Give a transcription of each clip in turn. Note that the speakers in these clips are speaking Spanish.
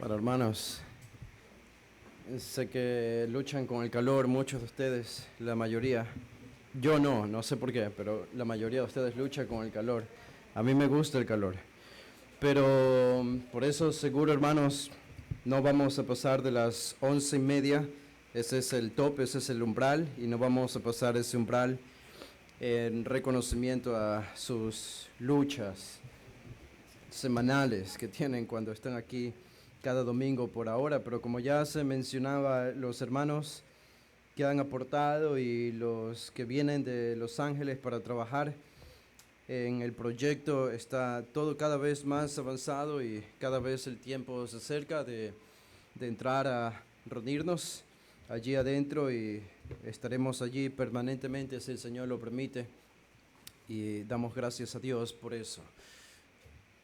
Hola hermanos, sé que luchan con el calor, muchos de ustedes, la mayoría. Yo no sé por qué, pero la mayoría de ustedes lucha con el calor. A mí me gusta el calor. Pero por eso seguro hermanos, no vamos a pasar de las 11:30. Ese es el tope, ese es el umbral, y no vamos a pasar ese umbral en reconocimiento a sus luchas semanales que tienen cuando están aquí cada domingo por ahora, pero como ya se mencionaba, los hermanos que han aportado y los que vienen de Los Ángeles para trabajar en el proyecto, está todo cada vez más avanzado y cada vez el tiempo se acerca de entrar a reunirnos allí adentro, y estaremos allí permanentemente si el Señor lo permite, y damos gracias a Dios por eso.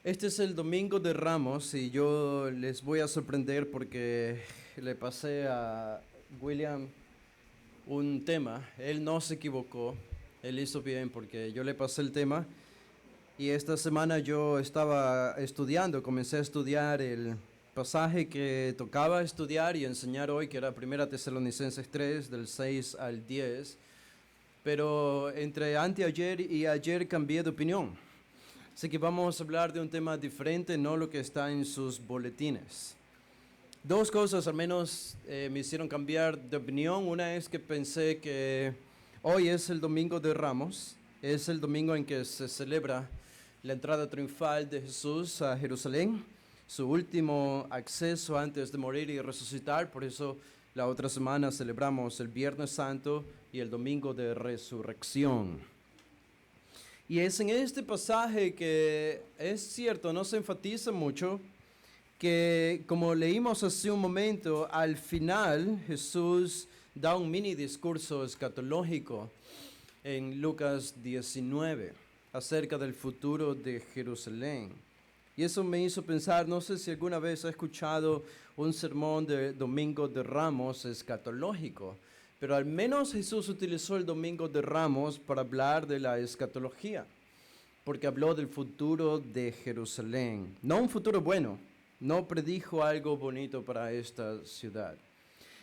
Este es el Domingo de Ramos y yo les voy a sorprender porque le pasé a William un tema. Él no se equivocó, él hizo bien porque yo le pasé el tema, y esta semana yo estaba estudiando, comencé a estudiar el pasaje que tocaba estudiar y enseñar hoy, que era 1 Tesalonicenses 3, del 6 al 10, pero entre anteayer y ayer cambié de opinión. Así que vamos a hablar de un tema diferente, no lo que está en sus boletines. Dos cosas al menos me hicieron cambiar de opinión. Una es que pensé que hoy es el Domingo de Ramos, es el domingo en que se celebra la entrada triunfal de Jesús a Jerusalén, su último acceso antes de morir y resucitar. Por eso la otra semana celebramos el Viernes Santo y el Domingo de Resurrección. Y es en este pasaje que es cierto, no se enfatiza mucho, que como leímos hace un momento, al final Jesús da un mini discurso escatológico en Lucas 19 acerca del futuro de Jerusalén. Y eso me hizo pensar, no sé si alguna vez ha escuchado un sermón de Domingo de Ramos escatológico, pero al menos Jesús utilizó el Domingo de Ramos para hablar de la escatología, porque habló del futuro de Jerusalén. No un futuro bueno, no predijo algo bonito para esta ciudad.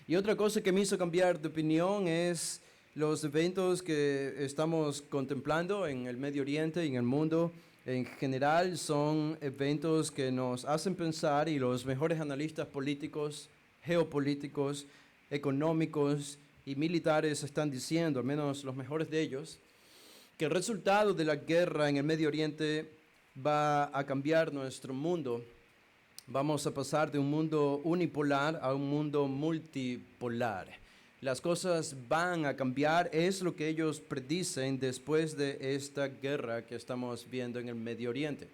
Y otra cosa que me hizo cambiar de opinión es los eventos que estamos contemplando en el Medio Oriente y en el mundo en general. Son eventos que nos hacen pensar, y los mejores analistas políticos, geopolíticos, económicos y militares están diciendo, al menos los mejores de ellos, que el resultado de la guerra en el Medio Oriente va a cambiar nuestro mundo. Vamos a pasar de un mundo unipolar a un mundo multipolar. Las cosas van a cambiar, es lo que ellos predicen después de esta guerra que estamos viendo en el Medio Oriente.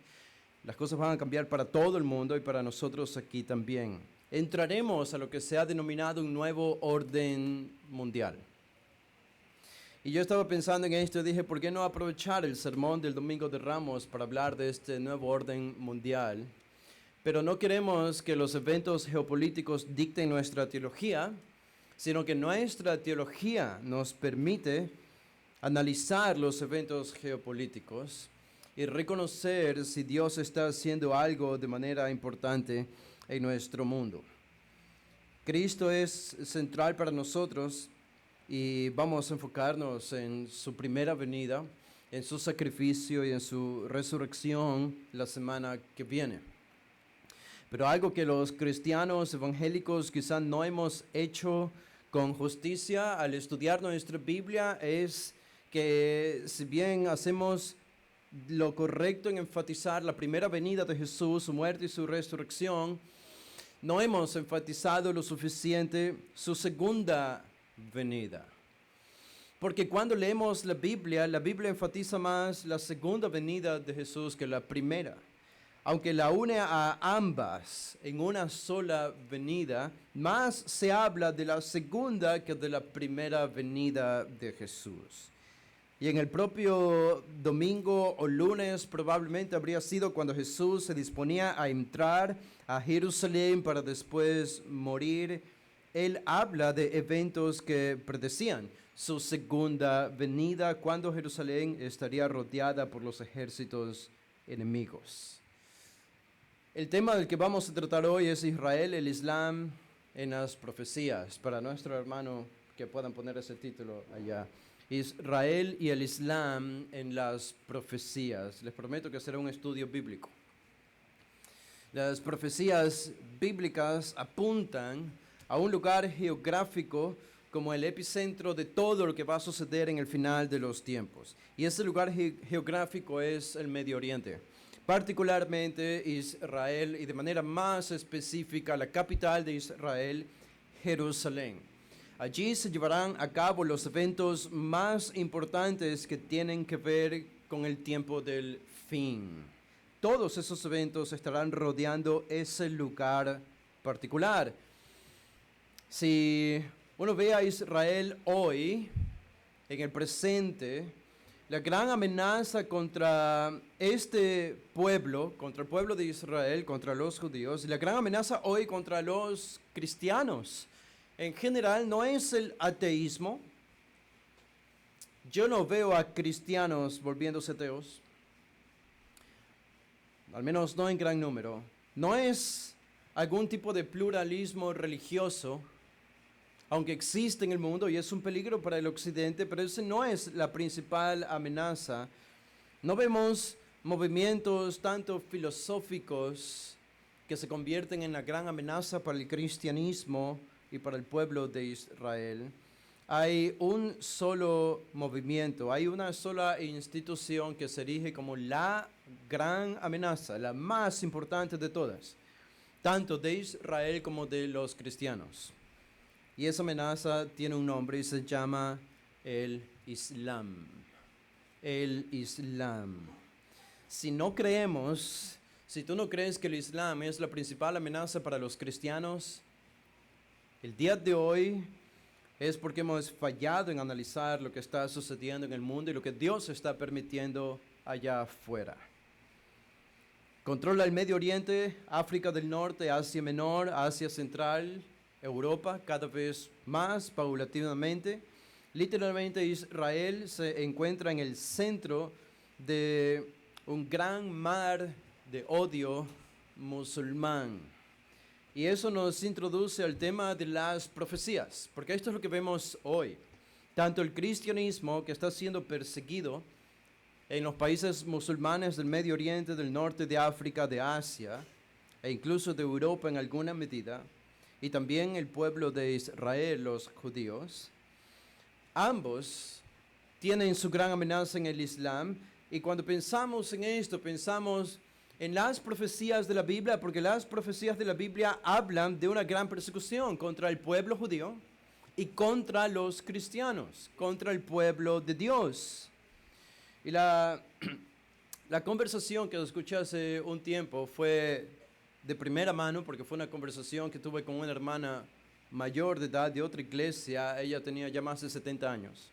Las cosas van a cambiar para todo el mundo y para nosotros aquí también. Entraremos a lo que se ha denominado un nuevo orden mundial. Y yo estaba pensando en esto y dije, ¿por qué no aprovechar el sermón del Domingo de Ramos para hablar de este nuevo orden mundial? Pero no queremos que los eventos geopolíticos dicten nuestra teología, sino que nuestra teología nos permite analizar los eventos geopolíticos y reconocer si Dios está haciendo algo de manera importante en nuestro mundo. Cristo es central para nosotros y vamos a enfocarnos en su primera venida, en su sacrificio y en su resurrección la semana que viene. Pero algo que los cristianos evangélicos quizás no hemos hecho con justicia al estudiar nuestra Biblia es que, si bien hacemos lo correcto en enfatizar la primera venida de Jesús, su muerte y su resurrección, no hemos enfatizado lo suficiente su segunda venida. Porque cuando leemos la Biblia enfatiza más la segunda venida de Jesús que la primera. Aunque la une a ambas en una sola venida, más se habla de la segunda que de la primera venida de Jesús. Y en el propio domingo o lunes probablemente habría sido cuando Jesús se disponía a entrar a Jerusalén para después morir. Él habla de eventos que predecían su segunda venida, cuando Jerusalén estaría rodeada por los ejércitos enemigos. El tema del que vamos a tratar hoy es Israel, el Islam en las profecías. Para nuestro hermano que puedan poner ese título allá. Israel y el Islam en las profecías. Les prometo que será un estudio bíblico. Las profecías bíblicas apuntan a un lugar geográfico como el epicentro de todo lo que va a suceder en el final de los tiempos. Y ese lugar geográfico es el Medio Oriente, particularmente Israel y de manera más específica la capital de Israel, Jerusalén. Allí se llevarán a cabo los eventos más importantes que tienen que ver con el tiempo del fin. Todos esos eventos estarán rodeando ese lugar particular. Si uno ve a Israel hoy, en el presente, la gran amenaza contra este pueblo, contra el pueblo de Israel, contra los judíos, y la gran amenaza hoy contra los cristianos, en general no es el ateísmo. Yo no veo a cristianos volviéndose ateos, al menos no en gran número. No es algún tipo de pluralismo religioso, aunque existe en el mundo y es un peligro para el occidente, pero ese no es la principal amenaza. No vemos movimientos tanto filosóficos que se convierten en la gran amenaza para el cristianismo y para el pueblo de Israel. Hay un solo movimiento, hay una sola institución que se erige como la gran amenaza, la más importante de todas, tanto de Israel como de los cristianos. Y esa amenaza tiene un nombre y se llama el Islam. El Islam. Si no creemos, si tú no crees que el Islam es la principal amenaza para los cristianos, el día de hoy es porque hemos fallado en analizar lo que está sucediendo en el mundo y lo que Dios está permitiendo allá afuera. Controla el Medio Oriente, África del Norte, Asia Menor, Asia Central, Europa, cada vez más paulatinamente. Literalmente Israel se encuentra en el centro de un gran mar de odio musulmán. Y eso nos introduce al tema de las profecías, porque esto es lo que vemos hoy. Tanto el cristianismo, que está siendo perseguido en los países musulmanes del Medio Oriente, del norte de África, de Asia, e incluso de Europa en alguna medida, y también el pueblo de Israel, los judíos, ambos tienen su gran amenaza en el Islam. Y cuando pensamos en esto, pensamos en las profecías de la Biblia, porque las profecías de la Biblia hablan de una gran persecución contra el pueblo judío y contra los cristianos, contra el pueblo de Dios. Y la conversación que escuché hace un tiempo fue de primera mano, porque fue una conversación que tuve con una hermana mayor de edad de otra iglesia. Ella tenía ya más de 70 años.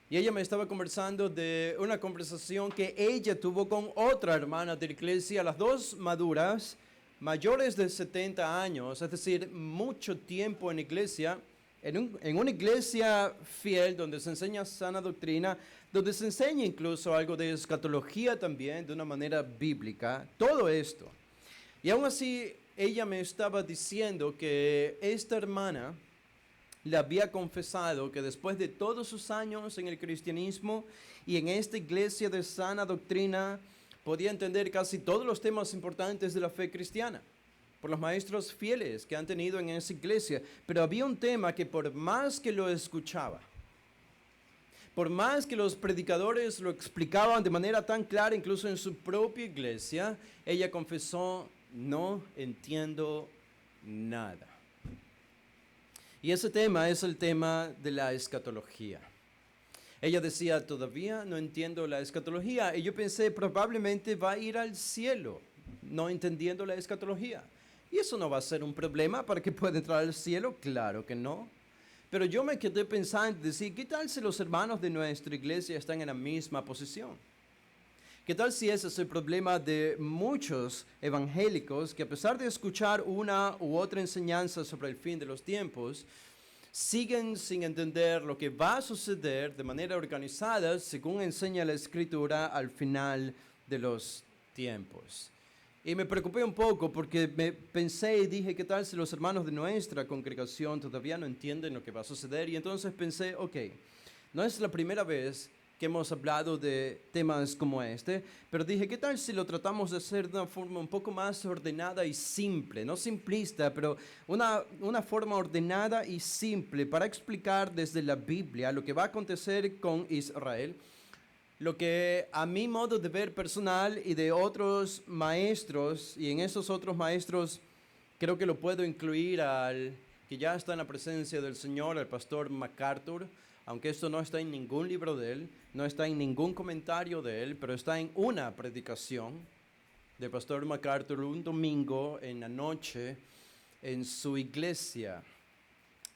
Y ella me estaba conversando de una conversación que ella tuvo con otra hermana de la iglesia, las dos maduras, mayores de 70 años, es decir, mucho tiempo en iglesia, en una iglesia fiel donde se enseña sana doctrina, donde se enseña incluso algo de escatología también, de una manera bíblica, todo esto. Y aún así, ella me estaba diciendo que esta hermana le había confesado que después de todos sus años en el cristianismo y en esta iglesia de sana doctrina, podía entender casi todos los temas importantes de la fe cristiana por los maestros fieles que han tenido en esa iglesia. Pero había un tema que por más que lo escuchaba, por más que los predicadores lo explicaban de manera tan clara, incluso en su propia iglesia, ella confesó: no entiendo nada. Y ese tema es el tema de la escatología. Ella decía: todavía no entiendo la escatología. Y yo pensé, probablemente va a ir al cielo no entendiendo la escatología. ¿Y eso no va a ser un problema para que pueda entrar al cielo? Claro que no. Pero yo me quedé pensando, decir, ¿qué tal si los hermanos de nuestra iglesia están en la misma posición? ¿Qué tal si ese es el problema de muchos evangélicos que, a pesar de escuchar una u otra enseñanza sobre el fin de los tiempos, siguen sin entender lo que va a suceder de manera organizada según enseña la Escritura al final de los tiempos? Y me preocupé un poco porque me pensé y dije, ¿qué tal si los hermanos de nuestra congregación todavía no entienden lo que va a suceder? Y entonces pensé, ok, no es la primera vez que hemos hablado de temas como este, pero dije, ¿qué tal si lo tratamos de hacer de una forma un poco más ordenada y simple? No simplista, pero una forma ordenada y simple para explicar desde la Biblia lo que va a acontecer con Israel, lo que a mi modo de ver personal y de otros maestros, y en esos otros maestros creo que lo puedo incluir al que ya está en la presencia del Señor, el pastor MacArthur, aunque esto no está en ningún libro de él, no está en ningún comentario de él, pero está en una predicación del pastor MacArthur un domingo en la noche en su iglesia.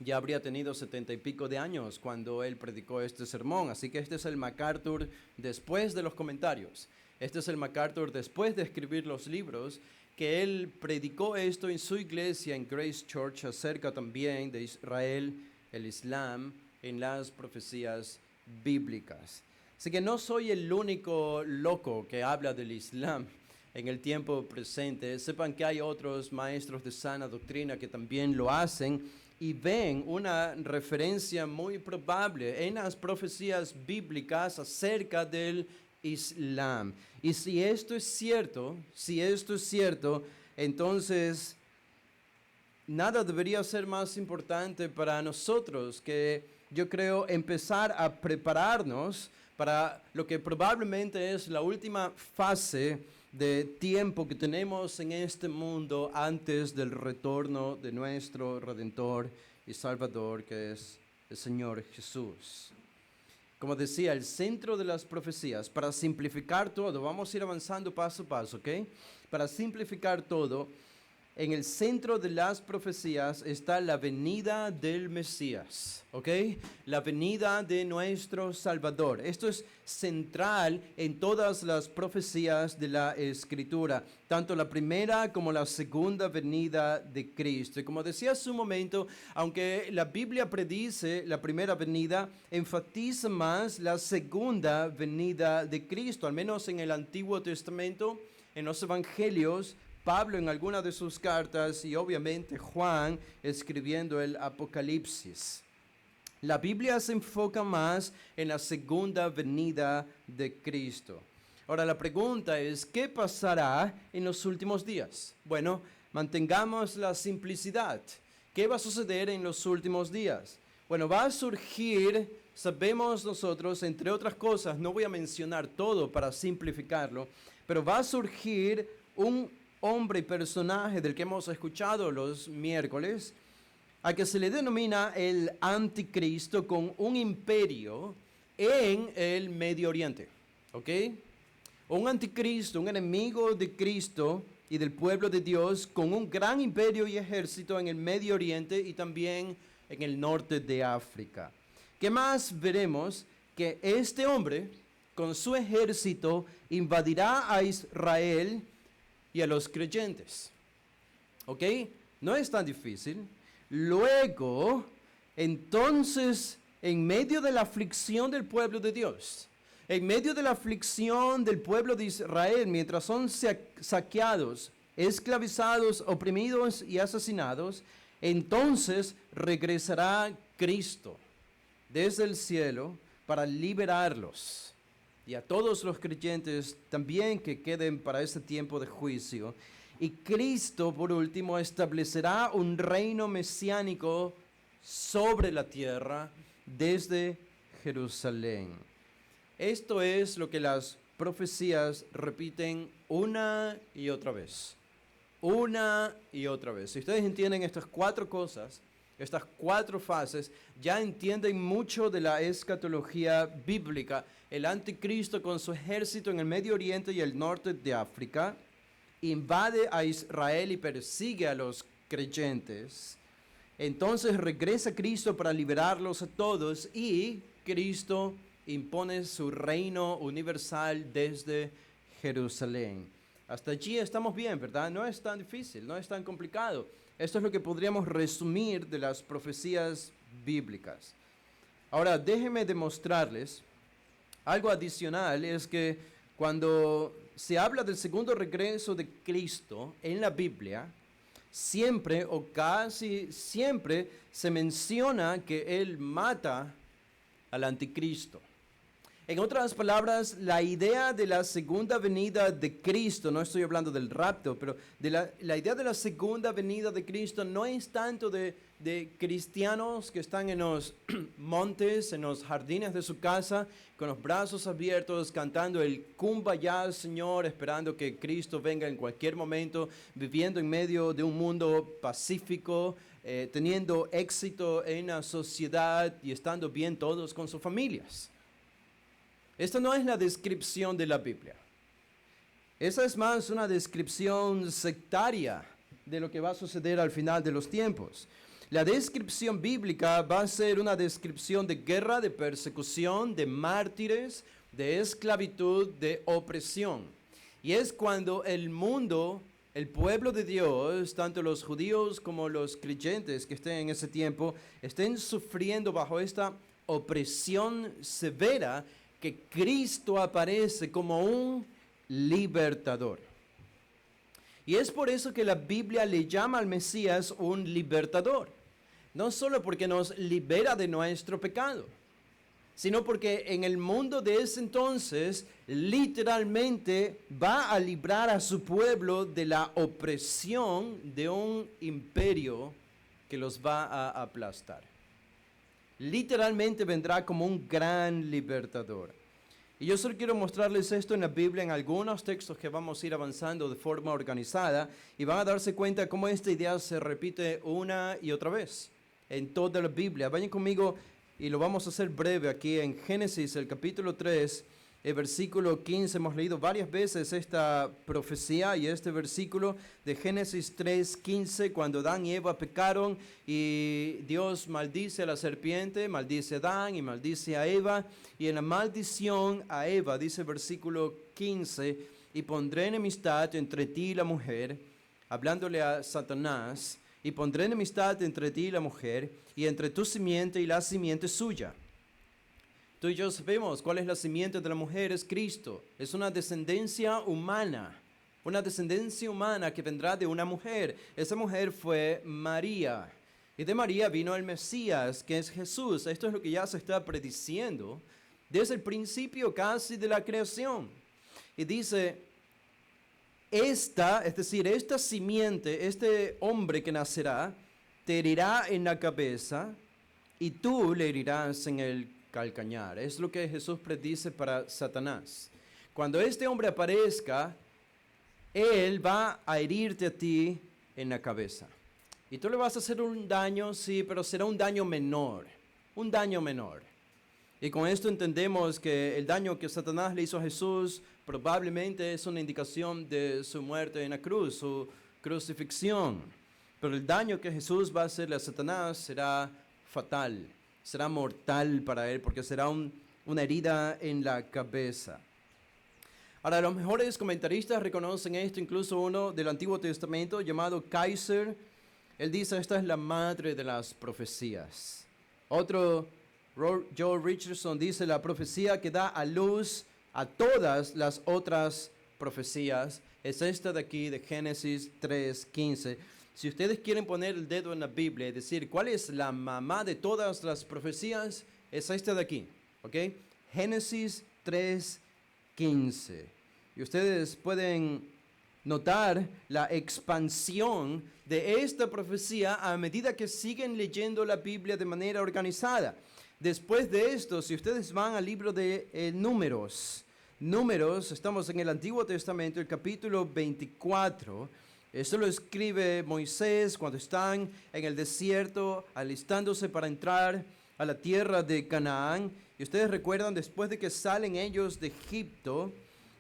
Ya habría tenido 70 y pico de años cuando él predicó este sermón. Así que este es el MacArthur después de los comentarios. Este es el MacArthur después de escribir los libros, que él predicó esto en su iglesia, en Grace Church, acerca también de Israel, el Islam, en las profecías bíblicas. Así que no soy el único loco que habla del Islam en el tiempo presente. Sepan que hay otros maestros de sana doctrina que también lo hacen y ven una referencia muy probable en las profecías bíblicas acerca del Islam. Y si esto es cierto, entonces nada debería ser más importante para nosotros que, yo creo, empezar a prepararnos para lo que probablemente es la última fase de tiempo que tenemos en este mundo antes del retorno de nuestro Redentor y Salvador, que es el Señor Jesús. Como decía, el centro de las profecías, para simplificar todo, vamos a ir avanzando paso a paso, ¿ok? Para simplificar todo, en el centro de las profecías está la venida del Mesías, ¿ok? La venida de nuestro Salvador. Esto es central en todas las profecías de la Escritura, tanto la primera como la segunda venida de Cristo. Y como decía hace un momento, aunque la Biblia predice la primera venida, enfatiza más la segunda venida de Cristo, al menos en el Antiguo Testamento, en los Evangelios, Pablo en alguna de sus cartas y obviamente Juan escribiendo el Apocalipsis. La Biblia se enfoca más en la segunda venida de Cristo. Ahora la pregunta es, ¿qué pasará en los últimos días? Bueno, mantengamos la simplicidad. ¿Qué va a suceder en los últimos días? Bueno, va a surgir, sabemos nosotros, entre otras cosas, no voy a mencionar todo para simplificarlo, pero va a surgir un hombre y personaje del que hemos escuchado los miércoles, a que se le denomina el anticristo, con un imperio en el Medio Oriente, ¿ok? Un anticristo, un enemigo de Cristo y del pueblo de Dios, con un gran imperio y ejército en el Medio Oriente y también en el norte de África. ¿Qué más veremos? Que este hombre, con su ejército, invadirá a Israel y a los creyentes. ¿Ok? No es tan difícil. Luego, entonces, en medio de la aflicción del pueblo de Dios, en medio de la aflicción del pueblo de Israel, mientras son saqueados, esclavizados, oprimidos y asesinados, entonces regresará Cristo desde el cielo para liberarlos. Y a todos los creyentes también que queden para ese tiempo de juicio. Y Cristo, por último, establecerá un reino mesiánico sobre la tierra desde Jerusalén. Esto es lo que las profecías repiten una y otra vez. Una y otra vez. Si ustedes entienden estas cuatro cosas, estas cuatro fases, ya entienden mucho de la escatología bíblica. El anticristo con su ejército en el Medio Oriente y el norte de África invade a Israel y persigue a los creyentes. Entonces regresa Cristo para liberarlos a todos y Cristo impone su reino universal desde Jerusalén. Hasta allí estamos bien, ¿verdad? No es tan difícil, no es tan complicado. Esto es lo que podríamos resumir de las profecías bíblicas. Ahora, déjenme demostrarles algo adicional, es que Cuando se habla del segundo regreso de Cristo en la Biblia, siempre o casi siempre se menciona que Él mata al anticristo. En otras palabras, la idea de la segunda venida de Cristo, no estoy hablando del rapto, pero de la idea de la segunda venida de Cristo no es tanto de cristianos que están en los montes, en los jardines de su casa, con los brazos abiertos, cantando el Kumbaya, Señor, esperando que Cristo venga en cualquier momento, viviendo en medio de un mundo pacífico, teniendo éxito en la sociedad y estando bien todos con sus familias. Esta no es la descripción de la Biblia. Esa es más una descripción sectaria de lo que va a suceder al final de los tiempos. La descripción bíblica va a ser una descripción de guerra, de persecución, de mártires, de esclavitud, de opresión. Y es cuando el mundo, el pueblo de Dios, tanto los judíos como los creyentes que estén en ese tiempo, estén sufriendo bajo esta opresión severa, que Cristo aparece como un libertador. Y es por eso que la Biblia le llama al Mesías un libertador. No solo porque nos libera de nuestro pecado, sino porque en el mundo de ese entonces literalmente va a librar a su pueblo de la opresión de un imperio que los va a aplastar. Literalmente vendrá como un gran libertador. Y yo solo quiero mostrarles esto en la Biblia, en algunos textos que vamos a ir avanzando de forma organizada, y van a darse cuenta cómo esta idea se repite una y otra vez en toda la Biblia. Vayan conmigo y lo vamos a hacer breve aquí en Génesis, el capítulo 3, el versículo 15. Hemos leído varias veces esta profecía y este versículo de Génesis 3:15, cuando Adán y Eva pecaron y Dios maldice a la serpiente, maldice a Adán y maldice a Eva, y en la maldición a Eva dice el versículo 15, y pondré enemistad entre ti y la mujer, hablándole a Satanás, y pondré enemistad entre ti y la mujer, y entre tu simiente y la simiente suya. Tú y yo sabemos cuál es la simiente de la mujer, es Cristo. Es una descendencia humana que vendrá de una mujer. Esa mujer fue María. Y de María vino el Mesías, que es Jesús. Esto es lo que ya se está prediciendo desde el principio casi de la creación. Y dice, esta simiente, este hombre que nacerá, te herirá en la cabeza y tú le herirás en el calcañar. Es lo que Jesús predice para Satanás. Cuando este hombre aparezca, él va a herirte a ti en la cabeza. Y tú le vas a hacer un daño, sí, pero será un daño menor. Un daño menor. Y con esto entendemos que el daño que Satanás le hizo a Jesús probablemente es una indicación de su muerte en la cruz, su crucifixión. Pero el daño que Jesús va a hacerle a Satanás será fatal. Será mortal para él porque será una herida en la cabeza. Ahora, los mejores comentaristas reconocen esto, incluso uno del Antiguo Testamento llamado Kaiser. Él dice, esta es la madre de las profecías. Otro, Joel Richardson, dice, la profecía que da a luz a todas las otras profecías es esta de aquí, de Génesis 3:15. Si ustedes quieren poner el dedo en la Biblia y decir cuál es la mamá de todas las profecías, es esta de aquí, ¿ok? Génesis 3:15. Y ustedes pueden notar la expansión de esta profecía a medida que siguen leyendo la Biblia de manera organizada. Después de esto, si ustedes van al libro de Números, estamos en el Antiguo Testamento, el capítulo 24. Esto lo escribe Moisés cuando están en el desierto, alistándose para entrar a la tierra de Canaán. Y ustedes recuerdan, después de que salen ellos de Egipto,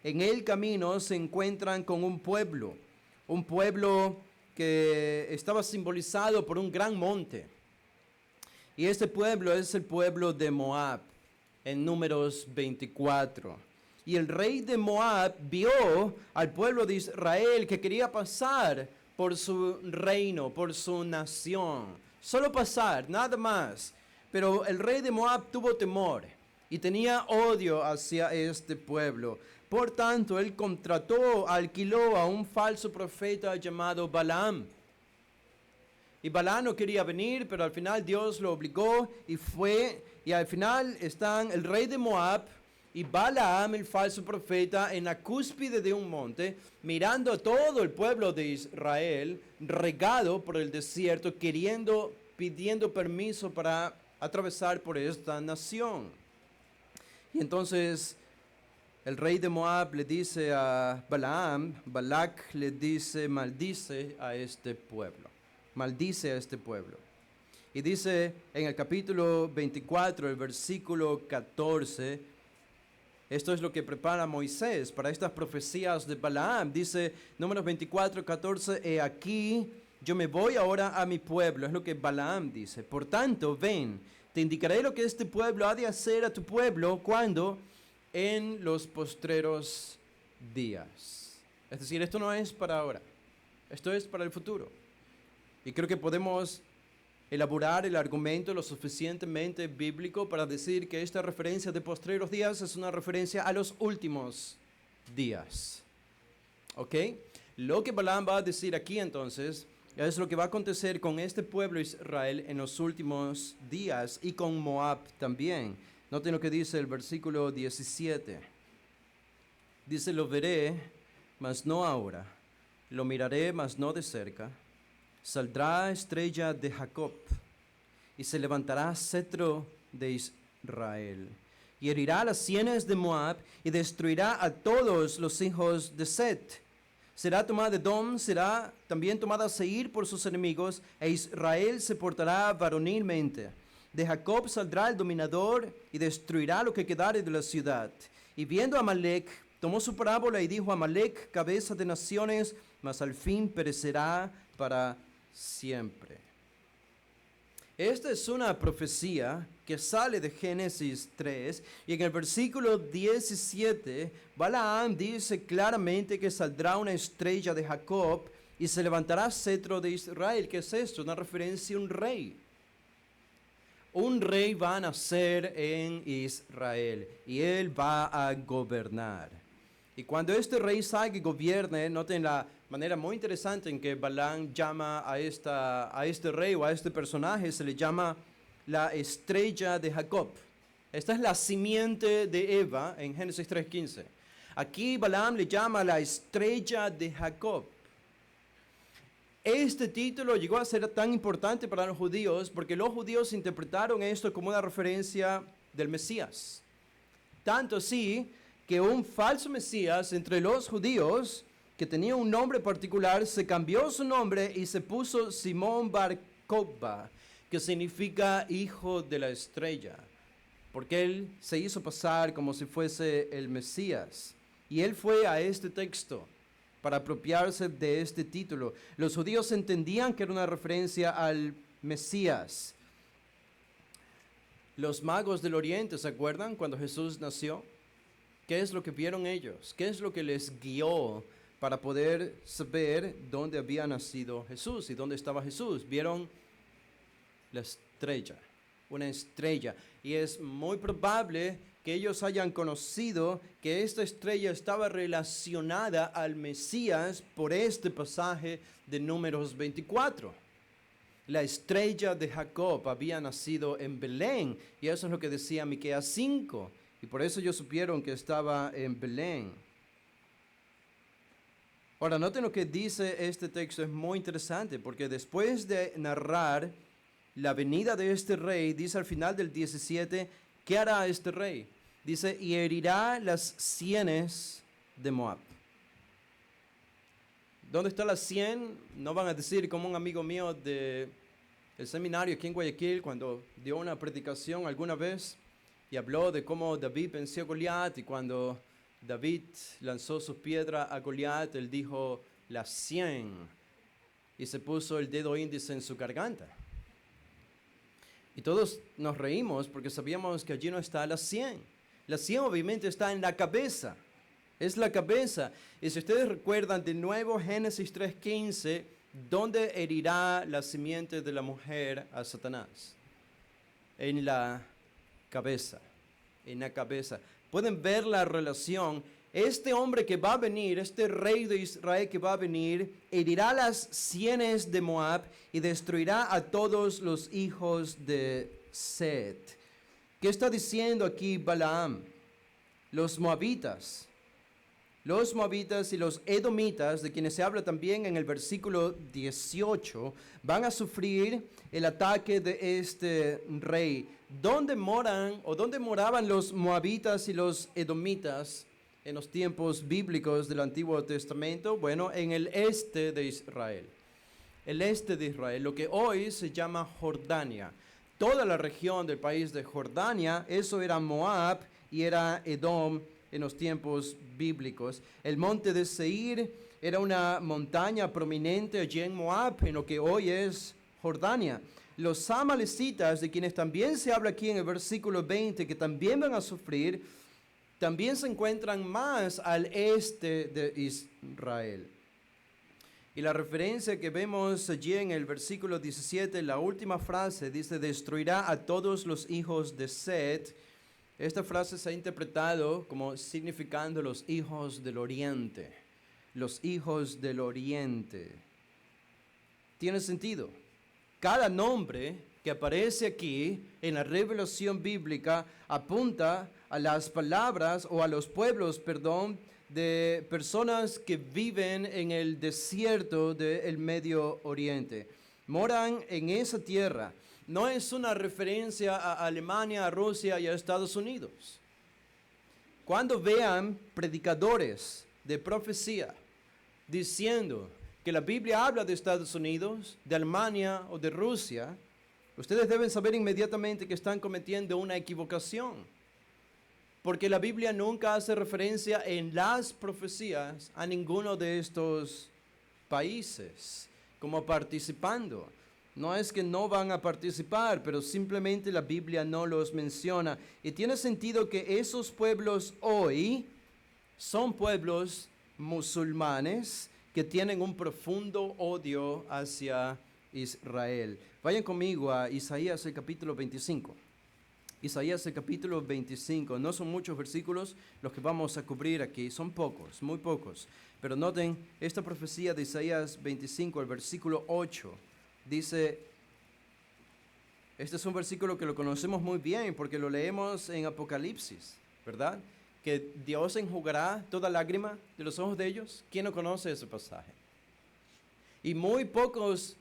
en el camino se encuentran con un pueblo que estaba simbolizado por un gran monte. Y este pueblo es el pueblo de Moab, en Números 24. Y el rey de Moab vio al pueblo de Israel que quería pasar por su reino, por su nación. Solo pasar, nada más. Pero el rey de Moab tuvo temor. y tenía odio hacia este pueblo. Por tanto, él alquiló a un falso profeta llamado Balaam. Y Balaam no quería venir, pero al final Dios lo obligó y fue. Y al final están el rey de Moab y Balaam, el falso profeta, en la cúspide de un monte, mirando a todo el pueblo de Israel, regado por el desierto, pidiendo permiso para atravesar por esta nación. Y entonces el rey de Moab le dice a Balaam, Balac le dice, maldice a este pueblo. Maldice a este pueblo. Y dice en el capítulo 24, el versículo 14, esto es lo que prepara Moisés para estas profecías de Balaam. Dice, Números 24, 14, he aquí, yo me voy ahora a mi pueblo. Es lo que Balaam dice. Por tanto, ven, te indicaré lo que este pueblo ha de hacer a tu pueblo cuando en los postreros días. Es decir, esto no es para ahora. Esto es para el futuro. Y creo que podemos elaborar el argumento lo suficientemente bíblico para decir que esta referencia de postreros días es una referencia a los últimos días. ¿Ok? Lo que Balaam va a decir aquí entonces es lo que va a acontecer con este pueblo Israel en los últimos días y con Moab también. Noten lo que dice el versículo 17. Dice, lo veré, mas no ahora. Lo miraré, mas no de cerca. Saldrá estrella de Jacob y se levantará cetro de Israel y herirá las sienes de Moab y destruirá a todos los hijos de Set. Será tomada Edom, será también tomada Seir por sus enemigos, e Israel se portará varonilmente. De Jacob saldrá el dominador y destruirá lo que quedare de la ciudad. Y viendo a Amalek, tomó su parábola y dijo, Amalek, cabeza de naciones, mas al fin perecerá para siempre. Esta es una profecía que sale de Génesis 3 y en el versículo 17 Balaam dice claramente que saldrá una estrella de Jacob y se levantará cetro de Israel. ¿Qué es esto? Una referencia a un rey. Un rey va a nacer en Israel y él va a gobernar. Y cuando este rey salga y gobierne, noten la manera muy interesante en que Balaam llama a este rey o a este personaje, se le llama la estrella de Jacob. Esta es la simiente de Eva en Génesis 3:15. Aquí Balaam le llama la estrella de Jacob. Este título llegó a ser tan importante para los judíos porque los judíos interpretaron esto como una referencia del Mesías. Tanto así que un falso Mesías entre los judíos, que tenía un nombre particular, se cambió su nombre y se puso Simón Bar Kokhba, que significa hijo de la estrella, porque él se hizo pasar como si fuese el Mesías. Y él fue a este texto para apropiarse de este título. Los judíos entendían que era una referencia al Mesías. Los magos del Oriente, ¿se acuerdan cuando Jesús nació? ¿Qué es lo que vieron ellos? ¿Qué es lo que les guió para poder saber dónde había nacido Jesús y dónde estaba Jesús? Vieron la estrella, una estrella. Y es muy probable que ellos hayan conocido que esta estrella estaba relacionada al Mesías por este pasaje de Números 24. La estrella de Jacob había nacido en Belén, y eso es lo que decía Miqueas 5. Y por eso ellos supieron que estaba en Belén. Ahora, noten lo que dice este texto, es muy interesante, porque después de narrar la venida de este rey, dice al final del 17, ¿qué hará este rey? Dice, y herirá las sienes de Moab. ¿Dónde está la sien? No van a decir como un amigo mío del seminario aquí en Guayaquil, cuando dio una predicación alguna vez, y habló de cómo David venció a Goliat, y cuando David lanzó su piedra a Goliat, él dijo la sien, y se puso el dedo índice en su garganta. Y todos nos reímos porque sabíamos que allí no está la sien. La sien obviamente está en la cabeza, es la cabeza. Y si ustedes recuerdan de nuevo Génesis 3:15, ¿dónde herirá la simiente de la mujer a Satanás? En la cabeza. en la cabeza. Pueden ver la relación. Este hombre que va a venir, este rey de Israel que va a venir, herirá las sienes de Moab y destruirá a todos los hijos de Set. ¿Qué está diciendo aquí Balaam? Los moabitas y los edomitas, de quienes se habla también en el versículo 18, van a sufrir el ataque de este rey. ¿Dónde moran o dónde moraban los moabitas y los edomitas en los tiempos bíblicos del Antiguo Testamento? Bueno, en el este de Israel. El este de Israel, lo que hoy se llama Jordania. Toda la región del país de Jordania, eso era Moab y era Edom en los tiempos bíblicos. El monte de Seir era una montaña prominente allí en Moab, en lo que hoy es Jordania. Los amalecitas, de quienes también se habla aquí en el versículo 20, que también van a sufrir, también se encuentran más al este de Israel. Y la referencia que vemos allí en el versículo 17, la última frase, dice, destruirá a todos los hijos de Set. Esta frase se ha interpretado como significando los hijos del oriente. Los hijos del oriente. Tiene sentido. Cada nombre que aparece aquí en la revelación bíblica apunta a las palabras o a los pueblos, de personas que viven en el desierto del Medio Oriente. Moran en esa tierra. No es una referencia a Alemania, a Rusia y a Estados Unidos. Cuando vean predicadores de profecía diciendo que la Biblia habla de Estados Unidos, de Alemania o de Rusia, ustedes deben saber inmediatamente que están cometiendo una equivocación. Porque la Biblia nunca hace referencia en las profecías a ninguno de estos países como participando. No es que no van a participar, pero simplemente la Biblia no los menciona. Y tiene sentido que esos pueblos hoy son pueblos musulmanes que tienen un profundo odio hacia Israel. Vayan conmigo a Isaías el capítulo 25. Isaías el capítulo 25, no son muchos versículos los que vamos a cubrir aquí, son pocos, muy pocos. Pero noten esta profecía de Isaías 25, el versículo 8, dice, este es un versículo que lo conocemos muy bien porque lo leemos en Apocalipsis, ¿verdad? Que Dios enjugará toda lágrima de los ojos de ellos. ¿Quién no conoce ese pasaje? Y muy pocos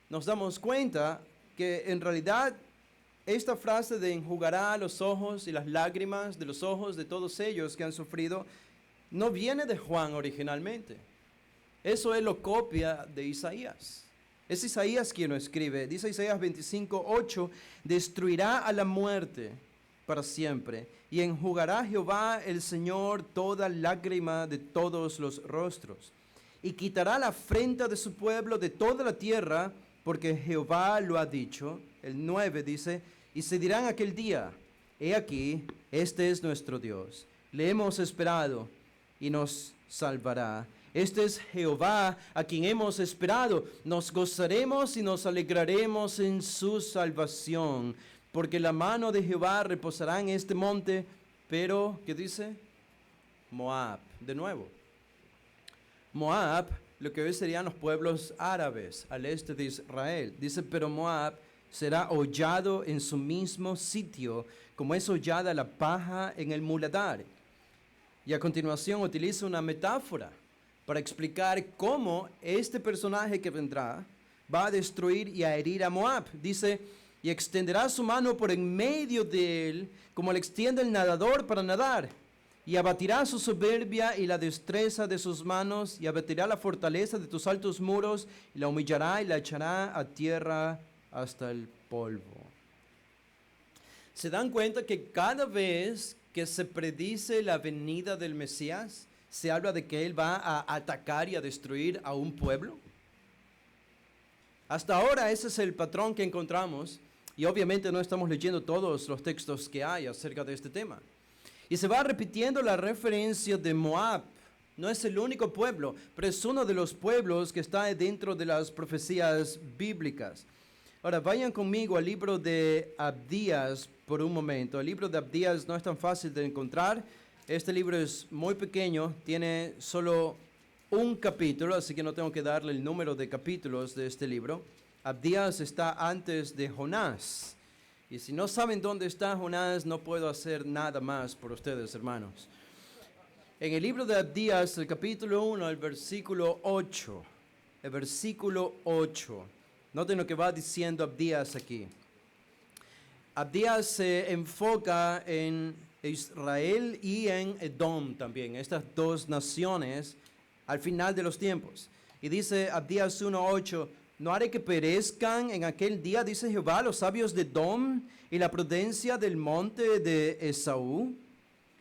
nos damos cuenta que en realidad esta frase de enjugará los ojos y las lágrimas de los ojos de todos ellos que han sufrido, no viene de Juan originalmente. Eso él lo copia de Isaías. Es Isaías quien lo escribe. Dice Isaías 25:8, destruirá a la muerte para siempre y enjugará Jehová el Señor toda lágrima de todos los rostros y quitará la afrenta de su pueblo de toda la tierra, porque Jehová lo ha dicho. El 9 dice, y se dirán aquel día, he aquí, este es nuestro Dios, le hemos esperado y nos salvará. Este es Jehová a quien hemos esperado, nos gozaremos y nos alegraremos en su salvación, porque la mano de Jehová reposará en este monte, pero, ¿qué dice? Moab, de nuevo. Moab, lo que hoy serían los pueblos árabes al este de Israel. Dice, pero Moab será hollado en su mismo sitio, como es hollada la paja en el muladar. Y a continuación utiliza una metáfora para explicar cómo este personaje que vendrá va a destruir y a herir a Moab. Dice, y extenderá su mano por en medio de él, como le extiende el nadador para nadar. Y abatirá su soberbia y la destreza de sus manos, y abatirá la fortaleza de tus altos muros, y la humillará y la echará a tierra hasta el polvo. ¿Se dan cuenta que cada vez que se predice la venida del Mesías, se habla de que Él va a atacar y a destruir a un pueblo? Hasta ahora ese es el patrón que encontramos, y obviamente no estamos leyendo todos los textos que hay acerca de este tema. Y se va repitiendo la referencia de Moab. No es el único pueblo, pero es uno de los pueblos que está dentro de las profecías bíblicas. Ahora, vayan conmigo al libro de Abdías por un momento. El libro de Abdías no es tan fácil de encontrar. Este libro es muy pequeño, tiene solo un capítulo, así que no tengo que darle el número de capítulos de este libro. Abdías está antes de Jonás. Y si no saben dónde está Jonás, no puedo hacer nada más por ustedes, hermanos. En el libro de Abdías, el capítulo 1, el versículo 8. El versículo 8. Noten lo que va diciendo Abdías aquí. Abdías se enfoca en Israel y en Edom también, estas dos naciones al final de los tiempos. Y dice Abdías 1:8, no haré que perezcan en aquel día, dice Jehová, los sabios de Edom y la prudencia del monte de Esaú.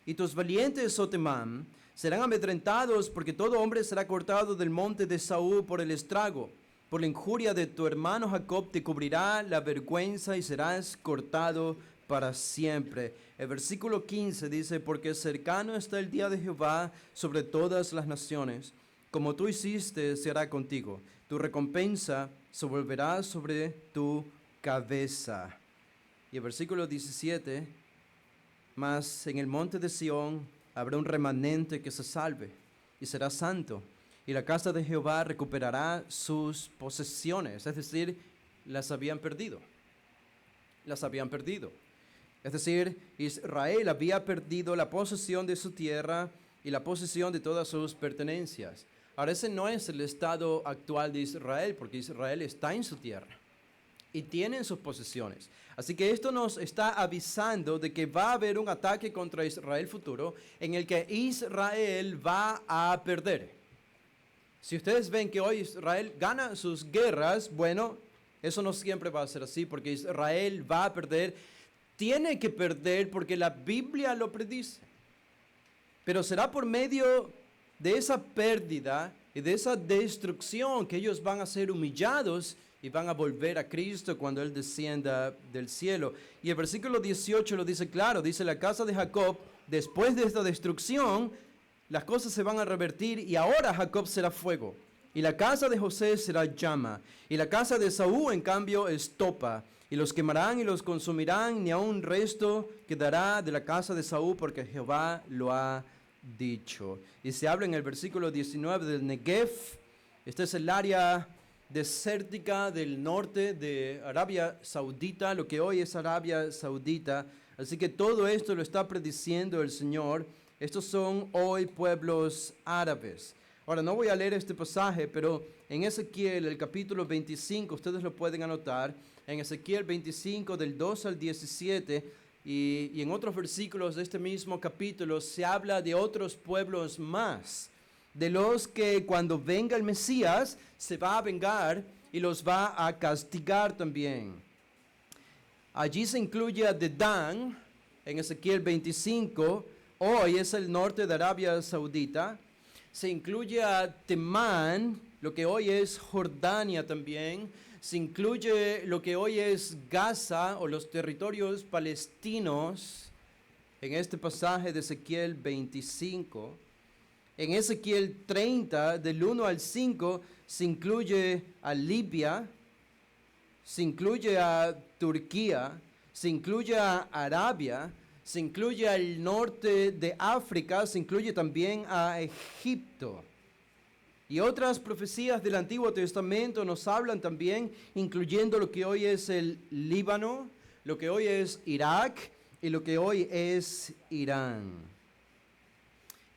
Y tus valientes, oh Temán, serán amedrentados porque todo hombre será cortado del monte de Esaú por el estrago. Por la injuria de tu hermano Jacob te cubrirá la vergüenza y serás cortado para siempre. El versículo 15 dice, porque cercano está el día de Jehová sobre todas las naciones. Como tú hiciste, se hará contigo. Tu recompensa se volverá sobre tu cabeza. Y el versículo 17, mas en el monte de Sión habrá un remanente que se salve y será santo. Y la casa de Jehová recuperará sus posesiones, es decir, las habían perdido. Las habían perdido. Es decir, Israel había perdido la posesión de su tierra y la posesión de todas sus pertenencias. Ahora, ese no es el estado actual de Israel, porque Israel está en su tierra y tienen sus posesiones. Así que esto nos está avisando de que va a haber un ataque contra Israel futuro en el que Israel va a perder. Si ustedes ven que hoy Israel gana sus guerras, bueno, eso no siempre va a ser así, porque Israel va a perder, tiene que perder porque la Biblia lo predice. Pero será por medio de esa pérdida y de esa destrucción que ellos van a ser humillados y van a volver a Cristo cuando Él descienda del cielo. Y el versículo 18 lo dice claro, dice la casa de Jacob, después de esta destrucción, las cosas se van a revertir y ahora Jacob será fuego. Y la casa de José será llama. Y la casa de Esaú, en cambio, estopa. Y los quemarán y los consumirán, ni aun resto quedará de la casa de Esaú, porque Jehová lo ha dicho. Y se habla en el versículo 19 del Negev. Este es el área desértica del norte de Arabia Saudita, lo que hoy es Arabia Saudita. Así que todo esto lo está prediciendo el Señor. Estos son hoy pueblos árabes. Ahora, no voy a leer este pasaje, pero en Ezequiel, el capítulo 25, ustedes lo pueden anotar, en Ezequiel 25, del 2 al 17, y en otros versículos de este mismo capítulo, se habla de otros pueblos más, de los que cuando venga el Mesías, se va a vengar y los va a castigar también. Allí se incluye a Dedán, en Ezequiel 25, hoy es el norte de Arabia Saudita. Se incluye a Temán, lo que hoy es Jordania también. Se incluye lo que hoy es Gaza o los territorios palestinos en este pasaje de Ezequiel 25. En Ezequiel 30, del 1 al 5, se incluye a Libia, se incluye a Turquía, se incluye a Arabia, se incluye al norte de África, se incluye también a Egipto. Y otras profecías del Antiguo Testamento nos hablan también, incluyendo lo que hoy es el Líbano, lo que hoy es Irak y lo que hoy es Irán.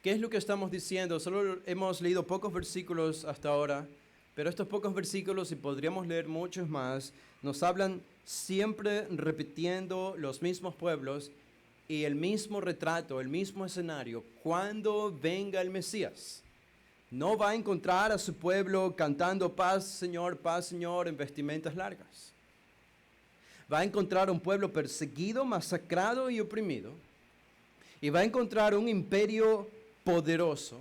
¿Qué es lo que estamos diciendo? Solo hemos leído pocos versículos hasta ahora, pero estos pocos versículos, y podríamos leer muchos más, nos hablan siempre repitiendo los mismos pueblos y el mismo retrato, el mismo escenario. Cuando venga el Mesías, no va a encontrar a su pueblo cantando paz, Señor, en vestimentas largas. Va a encontrar un pueblo perseguido, masacrado y oprimido. Y va a encontrar un imperio poderoso,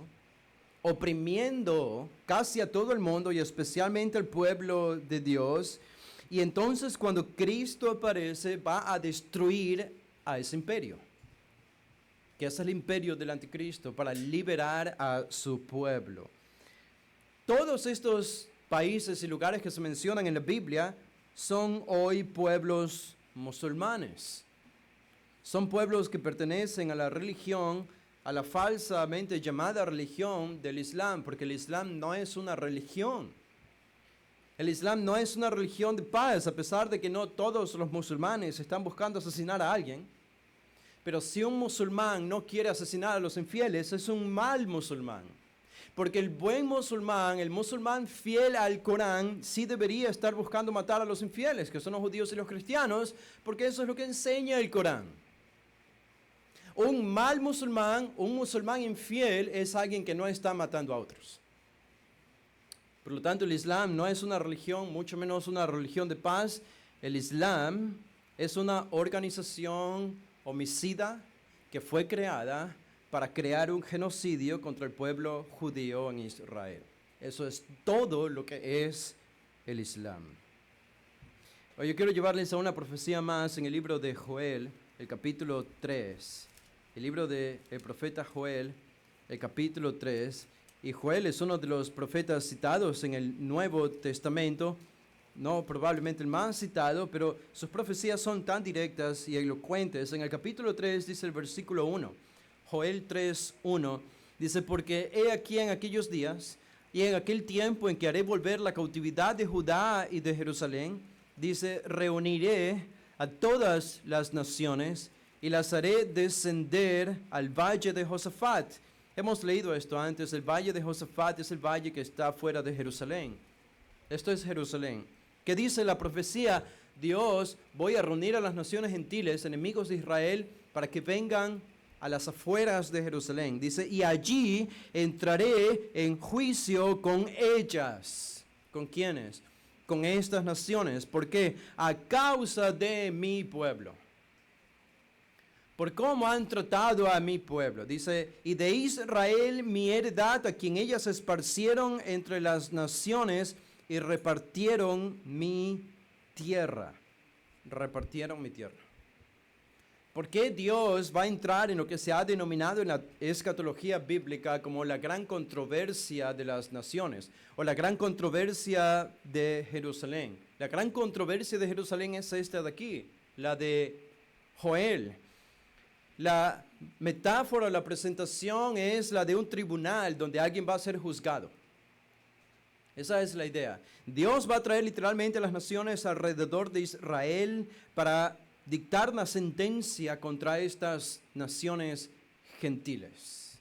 oprimiendo casi a todo el mundo y especialmente al pueblo de Dios. Y entonces cuando Cristo aparece, va a destruir a ese imperio, que es el imperio del anticristo, para liberar a su pueblo. Todos estos países y lugares que se mencionan en la Biblia son hoy pueblos musulmanes. Son pueblos que pertenecen a la religión, a la falsamente llamada religión del Islam, porque el Islam no es una religión. El Islam no es una religión de paz, a pesar de que no todos los musulmanes están buscando asesinar a alguien. Pero si un musulmán no quiere asesinar a los infieles, es un mal musulmán. Porque el buen musulmán, el musulmán fiel al Corán, sí debería estar buscando matar a los infieles, que son los judíos y los cristianos, porque eso es lo que enseña el Corán. Un mal musulmán, un musulmán infiel, es alguien que no está matando a otros. Por lo tanto, el Islam no es una religión, mucho menos una religión de paz. El Islam es una organización homicida que fue creada para crear un genocidio contra el pueblo judío en Israel. Eso es todo lo que es el Islam. Hoy yo quiero llevarles a una profecía más en el libro de Joel, el capítulo 3. El libro del profeta Joel, el capítulo 3. Y Joel es uno de los profetas citados en el Nuevo Testamento, no probablemente el más citado, pero sus profecías son tan directas y elocuentes. En el capítulo 3 dice el versículo 1, Joel 3, 1, dice, porque he aquí en aquellos días y en aquel tiempo en que haré volver la cautividad de Judá y de Jerusalén, dice, reuniré a todas las naciones y las haré descender al valle de Josafat. Hemos leído esto antes, el valle de Josafat es el valle que está fuera de Jerusalén. Esto es Jerusalén. ¿Qué dice la profecía? Dios, voy a reunir a las naciones gentiles, enemigos de Israel, para que vengan a las afueras de Jerusalén. Dice, y allí entraré en juicio con ellas. ¿Con quiénes? Con estas naciones. ¿Por qué? A causa de mi pueblo. Por cómo han tratado a mi pueblo. Dice, y de Israel mi heredad, a quien ellas esparcieron entre las naciones y repartieron mi tierra. Repartieron mi tierra. ¿Por qué Dios va a entrar en lo que se ha denominado en la escatología bíblica como la gran controversia de las naciones o la gran controversia de Jerusalén? La gran controversia de Jerusalén es esta de aquí, la de Joel. La metáfora, la presentación es la de un tribunal donde alguien va a ser juzgado. Esa es la idea. Dios va a traer literalmente a las naciones alrededor de Israel para dictar una sentencia contra estas naciones gentiles.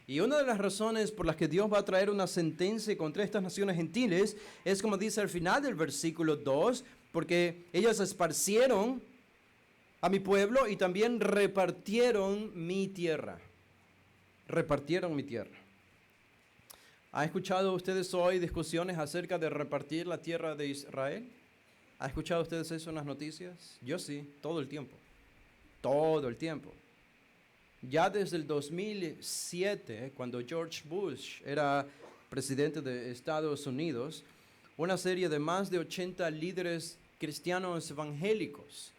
Y una de las razones por las que Dios va a traer una sentencia contra estas naciones gentiles es como dice al final del versículo 2, porque ellas esparcieron a mi pueblo y también repartieron mi tierra. Repartieron mi tierra. ¿Han escuchado ustedes hoy discusiones acerca de repartir la tierra de Israel? ¿Han escuchado ustedes eso en las noticias? Yo sí, todo el tiempo. Todo el tiempo. Ya desde el 2007, cuando George Bush era presidente de Estados Unidos, una serie de más de 80 líderes cristianos evangélicos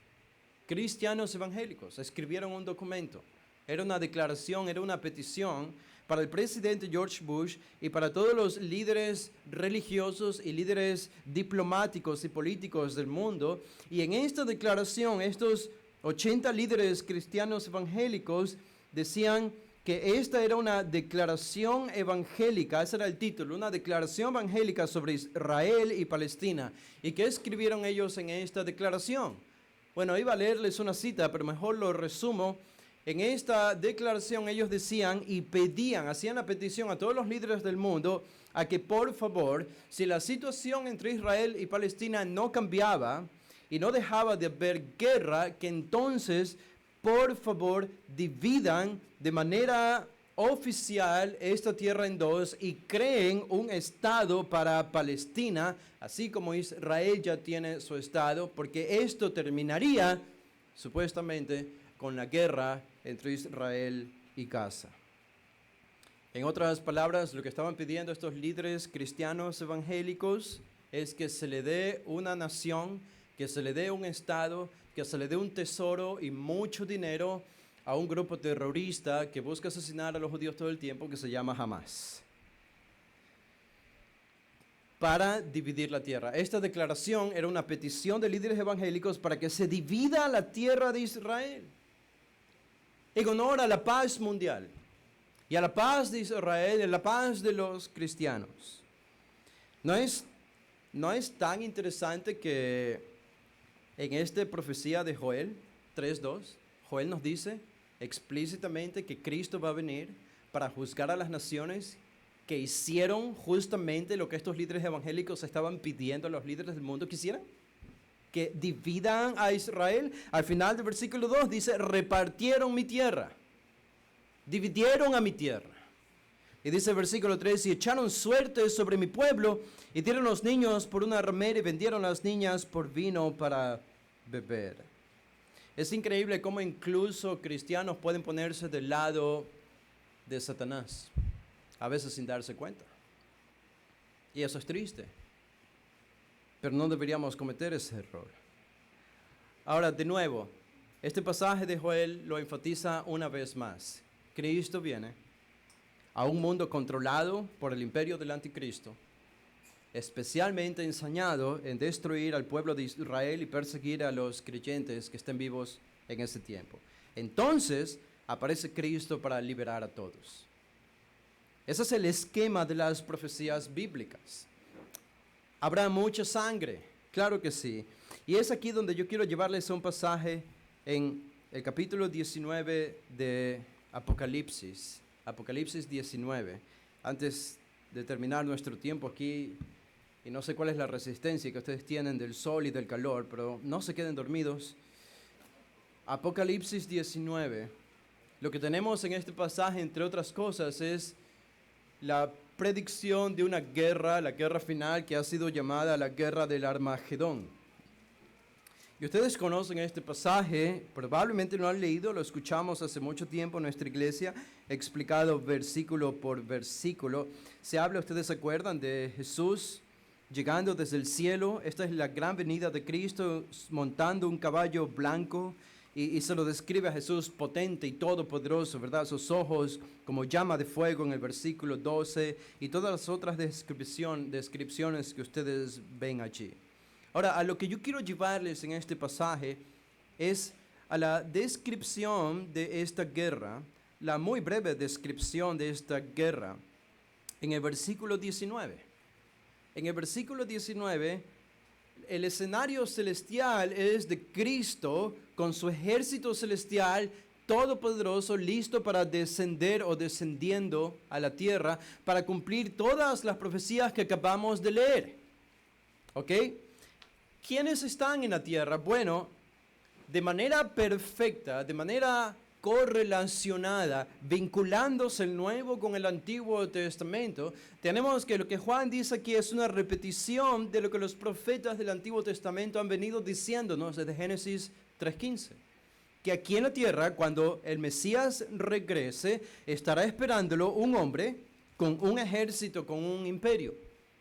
escribieron un documento. Era una declaración, era una petición para el presidente George Bush y para todos los líderes religiosos y líderes diplomáticos y políticos del mundo. Y en esta declaración, estos 80 líderes cristianos evangélicos decían que esta era una declaración evangélica, ese era el título, una declaración evangélica sobre Israel y Palestina. ¿Y qué escribieron ellos en esta declaración? Bueno, iba a leerles una cita, pero mejor lo resumo. En esta declaración ellos decían y pedían, hacían la petición a todos los líderes del mundo a que por favor, si la situación entre Israel y Palestina no cambiaba y no dejaba de haber guerra, que entonces por favor dividan de manera oficial esta tierra en dos y creen un estado para Palestina, así como Israel ya tiene su estado, porque esto terminaría supuestamente con la guerra entre Israel y Gaza. En otras palabras, lo que estaban pidiendo estos líderes cristianos evangélicos es que se le dé una nación, que se le dé un estado, que se le dé un tesoro y mucho dinero a un grupo terrorista que busca asesinar a los judíos todo el tiempo, que se llama Hamas. para dividir la tierra. Esta declaración era una petición de líderes evangélicos para que se divida la tierra de Israel en honor a la paz mundial y a la paz de Israel y a la paz de los cristianos. ¿No es tan interesante que en esta profecía de Joel 3:2, Joel nos dice explícitamente que Cristo va a venir para juzgar a las naciones que hicieron justamente lo que estos líderes evangélicos estaban pidiendo a los líderes del mundo que hicieran? Que dividan a Israel. Al final del versículo 2 dice, repartieron mi tierra, dividieron a mi tierra. Y dice el versículo 3, y echaron suerte sobre mi pueblo, y dieron los niños por una ramera, y vendieron las niñas por vino para beber. Es increíble cómo incluso cristianos pueden ponerse del lado de Satanás, a veces sin darse cuenta. Y eso es triste. Pero no deberíamos cometer ese error. Ahora, de nuevo, este pasaje de Joel lo enfatiza una vez más. Cristo viene a un mundo controlado por el imperio del anticristo, especialmente ensañado en destruir al pueblo de Israel y perseguir a los creyentes que estén vivos en ese tiempo. Entonces, aparece Cristo para liberar a todos. Ese es el esquema de las profecías bíblicas. ¿Habrá mucha sangre? Claro que sí. Y es aquí donde yo quiero llevarles a un pasaje en el capítulo 19 de Apocalipsis. Apocalipsis 19. Antes de terminar nuestro tiempo aquí, y no sé cuál es la resistencia que ustedes tienen del sol y del calor, pero no se queden dormidos. Apocalipsis 19. Lo que tenemos en este pasaje, entre otras cosas, es la predicción de una guerra, la guerra final que ha sido llamada la guerra del Armagedón. Y ustedes conocen este pasaje, probablemente lo han leído, lo escuchamos hace mucho tiempo en nuestra iglesia, explicado versículo por versículo. Se habla, ustedes se acuerdan, de Jesús llegando desde el cielo. Esta es la gran venida de Cristo montando un caballo blanco. Y se lo describe a Jesús potente y todopoderoso, ¿verdad? Sus ojos como llama de fuego en el versículo 12 y todas las otras descripciones que ustedes ven allí. Ahora, a lo que yo quiero llevarles en este pasaje es a la descripción de esta guerra, la muy breve descripción de esta guerra en el versículo 19. En el versículo 19, el escenario celestial es de Cristo con su ejército celestial todopoderoso, listo para descender o descendiendo a la tierra para cumplir todas las profecías que acabamos de leer. ¿Ok? ¿Quiénes están en la tierra? Bueno, de manera perfecta, de manera correlacionada, vinculándose el Nuevo con el Antiguo Testamento, tenemos que lo que Juan dice aquí es una repetición de lo que los profetas del Antiguo Testamento han venido diciéndonos desde Génesis 3:15. Que aquí en la tierra, cuando el Mesías regrese, estará esperándolo un hombre con un ejército, con un imperio,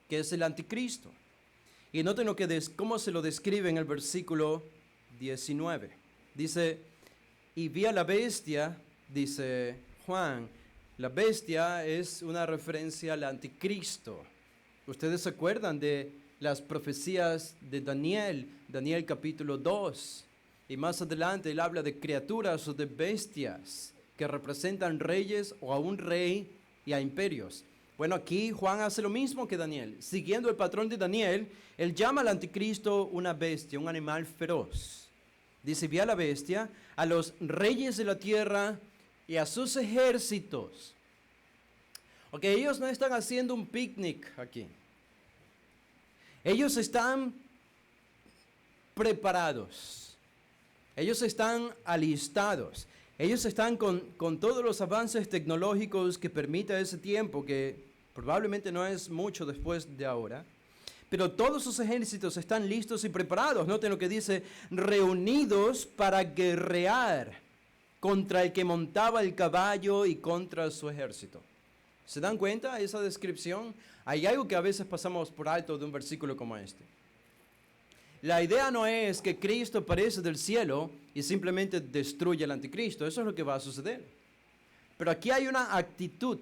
que es el anticristo. Y noten cómo se lo describe en el versículo 19. Dice, y vi a la bestia, dice Juan, la bestia es una referencia al anticristo. Ustedes se acuerdan de las profecías de Daniel, Daniel capítulo 2. Y más adelante él habla de criaturas o de bestias que representan reyes o a un rey y a imperios. Bueno, aquí Juan hace lo mismo que Daniel. Siguiendo el patrón de Daniel, él llama al anticristo una bestia, un animal feroz. Dice, vi a la bestia, a los reyes de la tierra y a sus ejércitos. Ok, ellos no están haciendo un picnic aquí. Ellos están preparados. Ellos están alistados. Ellos están con todos los avances tecnológicos que permita ese tiempo, que probablemente no es mucho después de ahora. Pero todos sus ejércitos están listos y preparados. Noten lo que dice, reunidos para guerrear contra el que montaba el caballo y contra su ejército. ¿Se dan cuenta de esa descripción? Hay algo que a veces pasamos por alto de un versículo como este. La idea no es que Cristo aparece del cielo y simplemente destruye al anticristo. Eso es lo que va a suceder. Pero aquí hay una actitud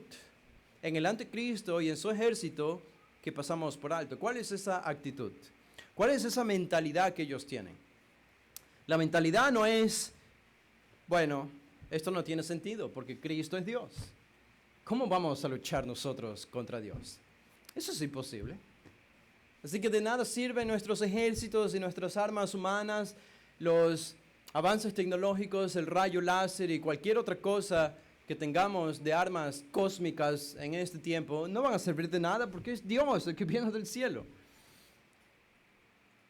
en el anticristo y en su ejército que pasamos por alto. ¿Cuál es esa actitud? ¿Cuál es esa mentalidad que ellos tienen? La mentalidad no es, bueno, esto no tiene sentido porque Cristo es Dios. ¿Cómo vamos a luchar nosotros contra Dios? Eso es imposible. Así que de nada sirven nuestros ejércitos y nuestras armas humanas, los avances tecnológicos, el rayo láser y cualquier otra cosa que tengamos de armas cósmicas en este tiempo. No van a servir de nada porque es Dios el que viene del cielo.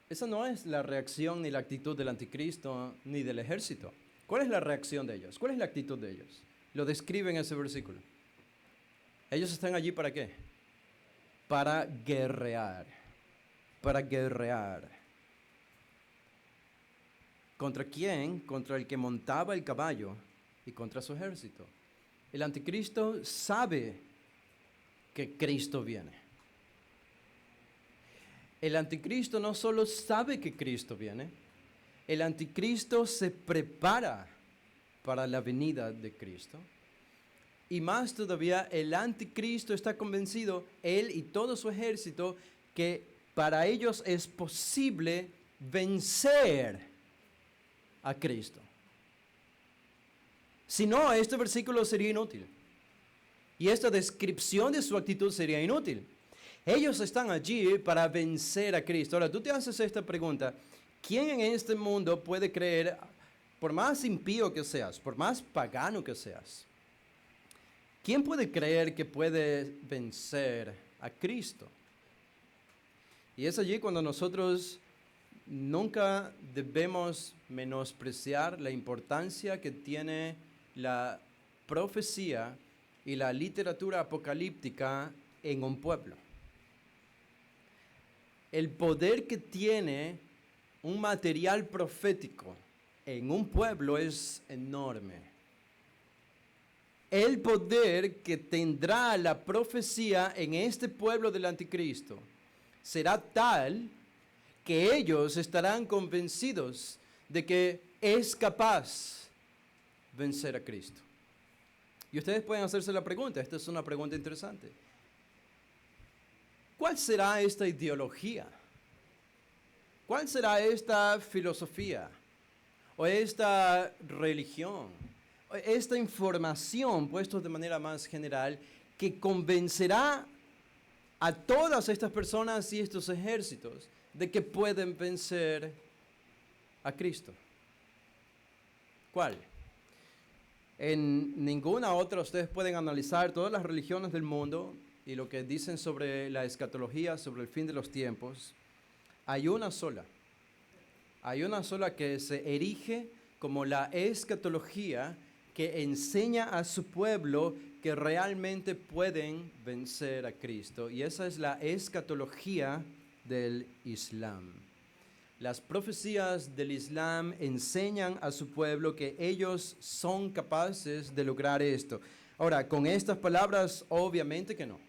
Esa no es la reacción ni la actitud del anticristo ni del ejército. ¿Cuál es la reacción de ellos? ¿Cuál es la actitud de ellos? Lo describe en ese versículo. Ellos están allí ¿para qué? Para guerrear. Para guerrear. ¿Contra quién? Contra el que montaba el caballo y contra su ejército. El anticristo sabe que Cristo viene. El anticristo no solo sabe que Cristo viene, el anticristo se prepara para la venida de Cristo. Y más todavía, el anticristo está convencido, él y todo su ejército, que para ellos es posible vencer a Cristo. Si no, este versículo sería inútil. Y esta descripción de su actitud sería inútil. Ellos están allí para vencer a Cristo. Ahora, tú te haces esta pregunta. ¿Quién en este mundo puede creer, por más impío que seas, por más pagano que seas, quién puede creer que puede vencer a Cristo? Y es allí cuando nosotros nunca debemos menospreciar la importancia que tiene la profecía y la literatura apocalíptica en un pueblo. El poder que tiene un material profético en un pueblo es enorme. El poder que tendrá la profecía en este pueblo del anticristo será tal que ellos estarán convencidos de que es capaz vencer a Cristo. Y ustedes pueden hacerse la pregunta, esta es una pregunta interesante. ¿Cuál será esta ideología? ¿Cuál será esta filosofía? ¿O esta religión? ¿O esta información, puesto de manera más general, que convencerá a todas estas personas y estos ejércitos de que pueden vencer a Cristo? ¿Cuál? En ninguna otra. Ustedes pueden analizar todas las religiones del mundo y lo que dicen sobre la escatología, sobre el fin de los tiempos. Hay una sola que se erige como la escatología, que enseña a su pueblo que realmente pueden vencer a Cristo. Y esa es la escatología del Islam. Las profecías del Islam enseñan a su pueblo que ellos son capaces de lograr esto. Ahora, con estas palabras, obviamente que no.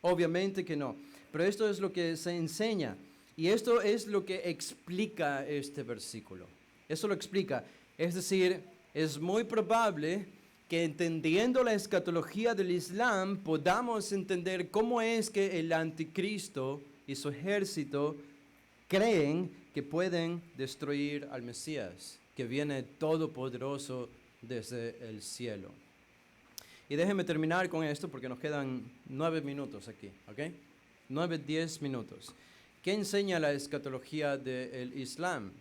Obviamente que no. Pero esto es lo que se enseña. Y esto es lo que explica este versículo. Eso lo explica. Es decir, es muy probable que entendiendo la escatología del Islam podamos entender cómo es que el anticristo y su ejército creen que pueden destruir al Mesías, que viene todopoderoso desde el cielo. Y déjenme terminar con esto porque nos quedan 9 minutos aquí, ¿ok? 9, 10 minutos. ¿Qué enseña la escatología del Islam?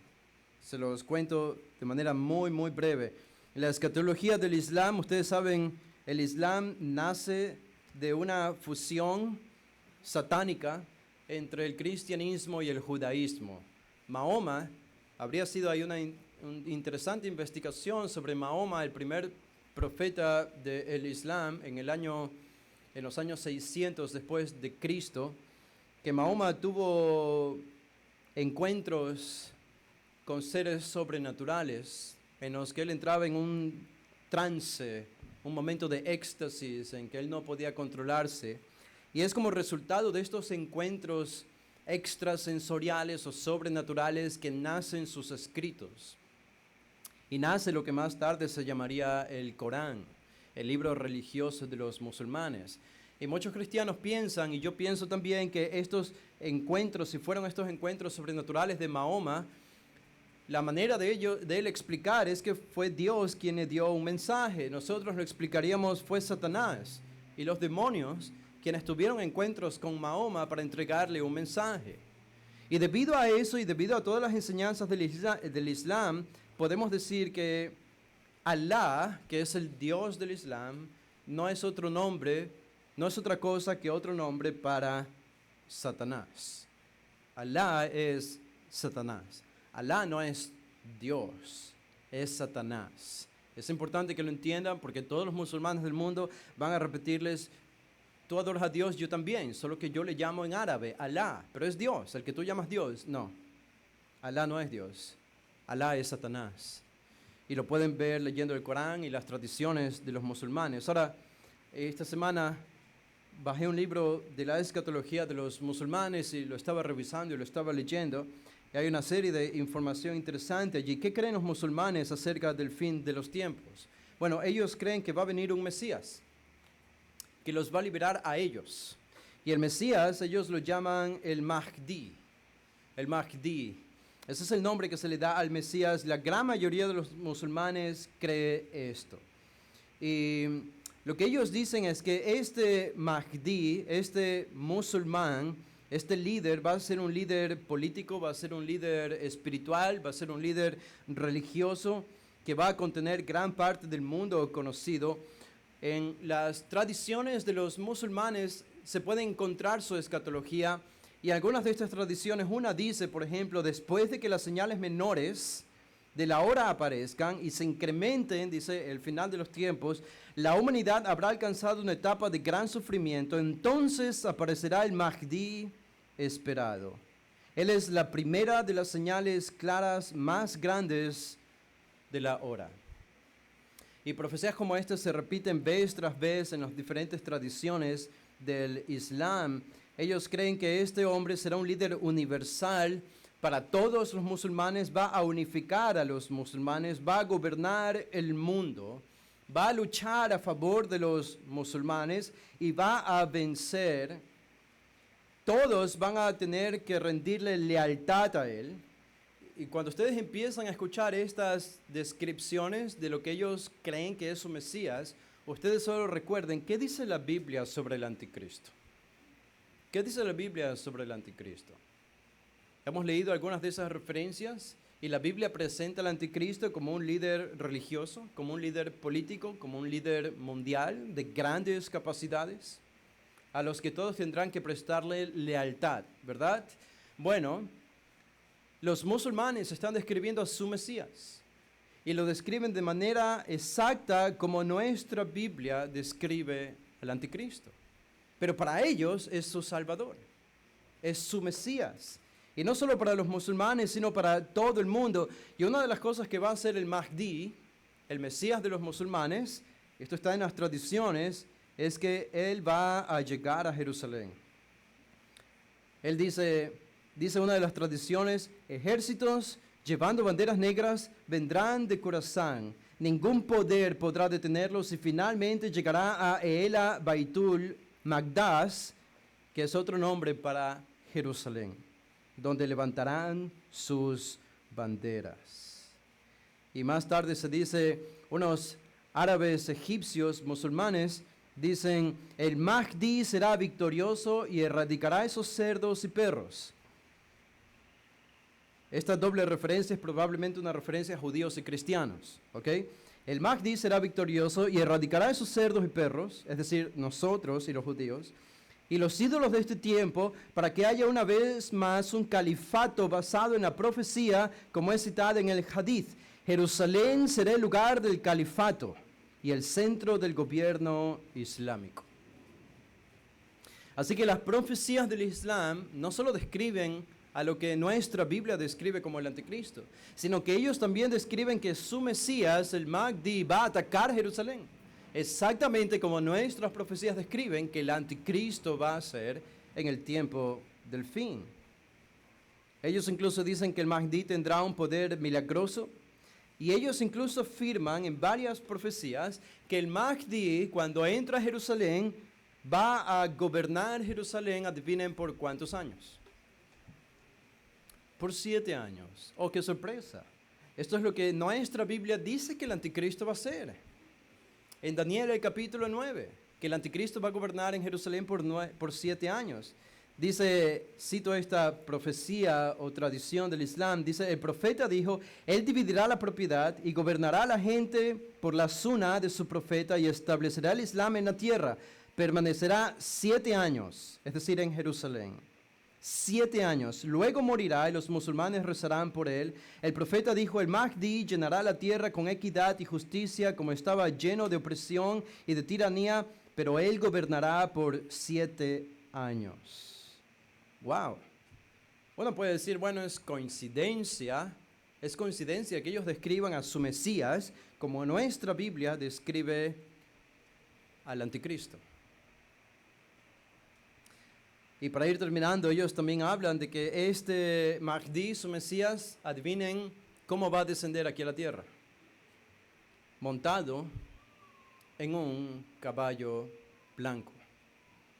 Se los cuento de manera muy, muy breve. La escatología del Islam, ustedes saben, el Islam nace de una fusión satánica entre el cristianismo y el judaísmo. Mahoma, habría sido ahí una interesante investigación sobre Mahoma, el primer profeta del Islam en los años 600 después de Cristo, que Mahoma tuvo encuentros con seres sobrenaturales en los que él entraba en un trance, un momento de éxtasis en que él no podía controlarse. Y es como resultado de estos encuentros extrasensoriales o sobrenaturales que nacen sus escritos. Y nace lo que más tarde se llamaría el Corán, el libro religioso de los musulmanes. Y muchos cristianos piensan, y yo pienso también, que estos encuentros, si fueron estos encuentros sobrenaturales de Mahoma, la manera de él explicar es que fue Dios quien le dio un mensaje. Nosotros lo explicaríamos fue Satanás y los demonios quienes tuvieron encuentros con Mahoma para entregarle un mensaje. Y debido a eso y debido a todas las enseñanzas del Islam, podemos decir que Alá, que es el Dios del Islam, no es otro nombre, no es otra cosa que otro nombre para Satanás. Alá es Satanás. Alá no es Dios, es Satanás. Es importante que lo entiendan porque todos los musulmanes del mundo van a repetirles: tú adoras a Dios, yo también, solo que yo le llamo en árabe Alá, pero es Dios, el que tú llamas Dios. No, Alá no es Dios, Alá es Satanás. Y lo pueden ver leyendo el Corán y las tradiciones de los musulmanes. Ahora, esta semana bajé un libro de la escatología de los musulmanes y lo estaba revisando y lo estaba leyendo. Y hay una serie de información interesante allí. ¿Qué creen los musulmanes acerca del fin de los tiempos? Bueno, ellos creen que va a venir un Mesías, que los va a liberar a ellos. Y el Mesías, ellos lo llaman el Mahdi. El Mahdi. Ese es el nombre que se le da al Mesías. La gran mayoría de los musulmanes cree esto. Y lo que ellos dicen es que este Mahdi, este musulmán, este líder va a ser un líder político, va a ser un líder espiritual, va a ser un líder religioso que va a contener gran parte del mundo conocido. En las tradiciones de los musulmanes se puede encontrar su escatología y algunas de estas tradiciones, una dice, por ejemplo, después de que las señales menores de la hora aparezcan y se incrementen, dice, el final de los tiempos, la humanidad habrá alcanzado una etapa de gran sufrimiento, entonces aparecerá el Mahdi esperado. Él es la primera de las señales claras más grandes de la hora. Y profecías como estas se repiten vez tras vez en las diferentes tradiciones del Islam. Ellos creen que este hombre será un líder universal para todos los musulmanes, va a unificar a los musulmanes, va a gobernar el mundo, va a luchar a favor de los musulmanes y va a vencer. Todos van a tener que rendirle lealtad a él. Y cuando ustedes empiezan a escuchar estas descripciones de lo que ellos creen que es su Mesías, ustedes solo recuerden, ¿qué dice la Biblia sobre el anticristo? ¿Qué dice la Biblia sobre el anticristo? Hemos leído algunas de esas referencias y la Biblia presenta al anticristo como un líder religioso, como un líder político, como un líder mundial de grandes capacidades, a los que todos tendrán que prestarle lealtad, ¿verdad? Bueno, los musulmanes están describiendo a su Mesías y lo describen de manera exacta como nuestra Biblia describe al anticristo. Pero para ellos es su Salvador, es su Mesías. Y no solo para los musulmanes, sino para todo el mundo. Y una de las cosas que va a hacer el Mahdi, el Mesías de los musulmanes, esto está en las tradiciones, es que él va a llegar a Jerusalén. Él dice una de las tradiciones: ejércitos llevando banderas negras vendrán de Khorasán. Ningún poder podrá detenerlos y finalmente llegará a Eela Baitul Maqdas, que es otro nombre para Jerusalén, donde levantarán sus banderas. Y más tarde se dice, unos árabes egipcios musulmanes dicen, el Mahdi será victorioso y erradicará esos cerdos y perros. Esta doble referencia es probablemente una referencia a judíos y cristianos, ¿ok? El Mahdi será victorioso y erradicará esos cerdos y perros, es decir, nosotros y los judíos, y los ídolos de este tiempo, para que haya una vez más un califato basado en la profecía, como es citada en el Hadith. Jerusalén será el lugar del califato y el centro del gobierno islámico. Así que las profecías del Islam no solo describen a lo que nuestra Biblia describe como el anticristo, sino que ellos también describen que su Mesías, el Mahdi, va a atacar Jerusalén. Exactamente como nuestras profecías describen que el anticristo va a ser en el tiempo del fin. Ellos incluso dicen que el Mahdi tendrá un poder milagroso y ellos incluso afirman en varias profecías que el Mahdi, cuando entra a Jerusalén, va a gobernar Jerusalén, adivinen por cuántos años. Por 7 años. ¡Oh, qué sorpresa! Esto es lo que nuestra Biblia dice que el anticristo va a hacer. En Daniel el capítulo 9, que el anticristo va a gobernar en Jerusalén por 7 años. Dice, cito esta profecía o tradición del Islam, dice, el profeta dijo, él dividirá la propiedad y gobernará a la gente por la sunnah de su profeta y establecerá el Islam en la tierra. Permanecerá 7 años, es decir, en Jerusalén. 7 años. Luego morirá y los musulmanes rezarán por él. El profeta dijo, el Mahdi llenará la tierra con equidad y justicia como estaba lleno de opresión y de tiranía, pero él gobernará por 7 años. Wow. Uno puede decir, bueno, es coincidencia que ellos describan a su Mesías como nuestra Biblia describe al anticristo. Y para ir terminando, ellos también hablan de que este Mahdi, su Mesías, adivinen cómo va a descender aquí a la tierra. Montado en un caballo blanco.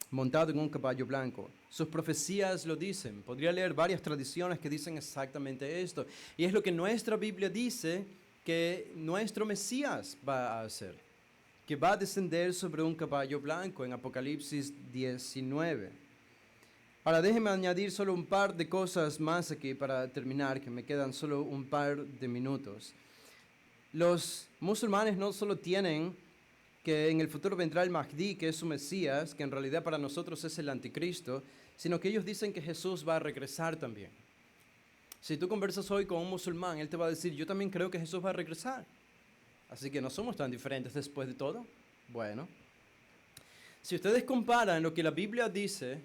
Montado en un caballo blanco. Sus profecías lo dicen. Podría leer varias tradiciones que dicen exactamente esto. Y es lo que nuestra Biblia dice que nuestro Mesías va a hacer. Que va a descender sobre un caballo blanco en Apocalipsis 19. Ahora déjenme añadir solo un par de cosas más aquí para terminar, que me quedan solo un par de minutos. Los musulmanes no solo tienen que en el futuro vendrá el Mahdi, que es su Mesías, que en realidad para nosotros es el anticristo, sino que ellos dicen que Jesús va a regresar también. Si tú conversas hoy con un musulmán, él te va a decir, yo también creo que Jesús va a regresar. Así que no somos tan diferentes después de todo. Bueno, si ustedes comparan lo que la Biblia dice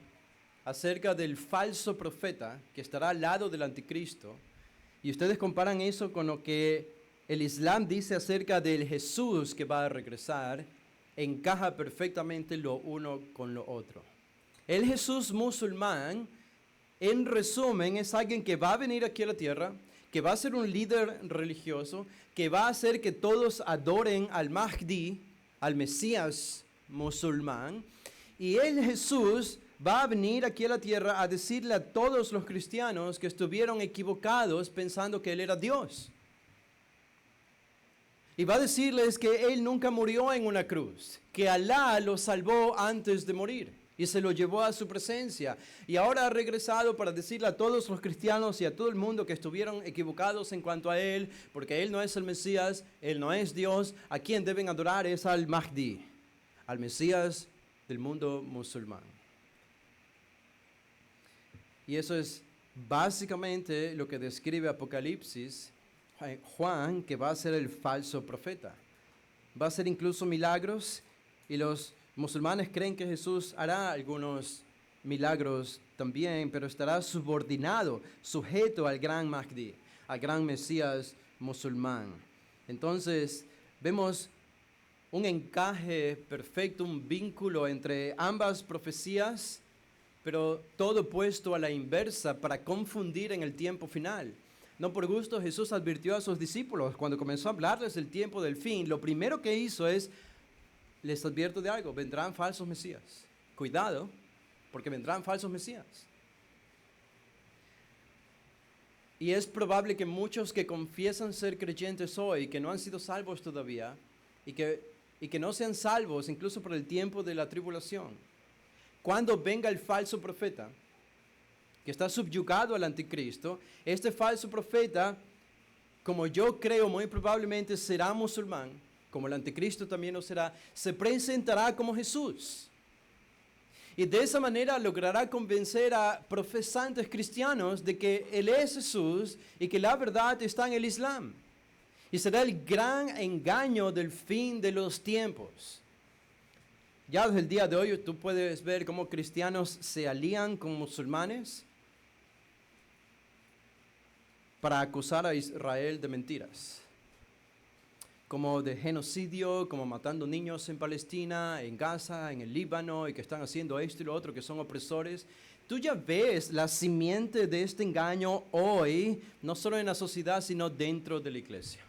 acerca del falso profeta que estará al lado del anticristo, y ustedes comparan eso con lo que el Islam dice acerca del Jesús que va a regresar, encaja perfectamente lo uno con lo otro. El Jesús musulmán, en resumen, es alguien que va a venir aquí a la tierra, que va a ser un líder religioso, que va a hacer que todos adoren al Mahdi, al Mesías musulmán, y el Jesús va a venir aquí a la tierra a decirle a todos los cristianos que estuvieron equivocados pensando que Él era Dios. Y va a decirles que Él nunca murió en una cruz, que Alá lo salvó antes de morir y se lo llevó a su presencia. Y ahora ha regresado para decirle a todos los cristianos y a todo el mundo que estuvieron equivocados en cuanto a Él, porque Él no es el Mesías, Él no es Dios, a quien deben adorar es al Mahdi, al Mesías del mundo musulmán. Y eso es básicamente lo que describe Apocalipsis, Juan, que va a ser el falso profeta. Va a hacer incluso milagros y los musulmanes creen que Jesús hará algunos milagros también, pero estará subordinado, sujeto al gran Mahdi, al gran Mesías musulmán. Entonces, vemos un encaje perfecto, un vínculo entre ambas profecías, pero todo puesto a la inversa para confundir en el tiempo final. No por gusto Jesús advirtió a sus discípulos cuando comenzó a hablarles del tiempo del fin. Lo primero que hizo es, les advierto de algo, vendrán falsos mesías. Cuidado, porque vendrán falsos mesías. Y es probable que muchos que confiesan ser creyentes hoy, que no han sido salvos todavía, y que no sean salvos incluso por el tiempo de la tribulación, cuando venga el falso profeta, que está subyugado al anticristo, este falso profeta, como yo creo muy probablemente será musulmán, como el anticristo también lo será, se presentará como Jesús. Y de esa manera logrará convencer a profesantes cristianos de que Él es Jesús y que la verdad está en el Islam. Y será el gran engaño del fin de los tiempos. Ya desde el día de hoy tú puedes ver cómo cristianos se alían con musulmanes para acusar a Israel de mentiras, como de genocidio, como matando niños en Palestina, en Gaza, en el Líbano, y que están haciendo esto y lo otro, que son opresores. Tú ya ves la simiente de este engaño hoy, no solo en la sociedad, sino dentro de la iglesia.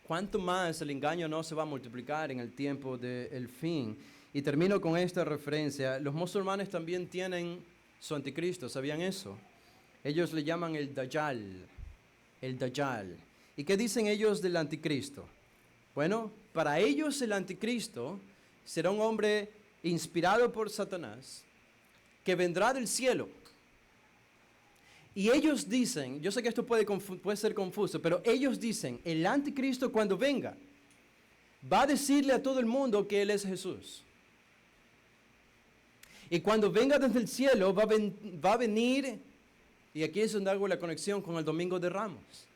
¿Cuánto más el engaño no se va a multiplicar en el tiempo del fin? Y termino con esta referencia. Los musulmanes también tienen su anticristo, ¿sabían eso? Ellos le llaman el Dajjal. El Dajjal. ¿Y qué dicen ellos del anticristo? Bueno, para ellos el anticristo será un hombre inspirado por Satanás que vendrá del cielo. Y ellos dicen, yo sé que esto puede ser confuso, pero ellos dicen, el anticristo cuando venga va a decirle a todo el mundo que Él es Jesús. Y cuando venga desde el cielo va a venir, y aquí es donde hago la conexión con el Domingo de Ramos.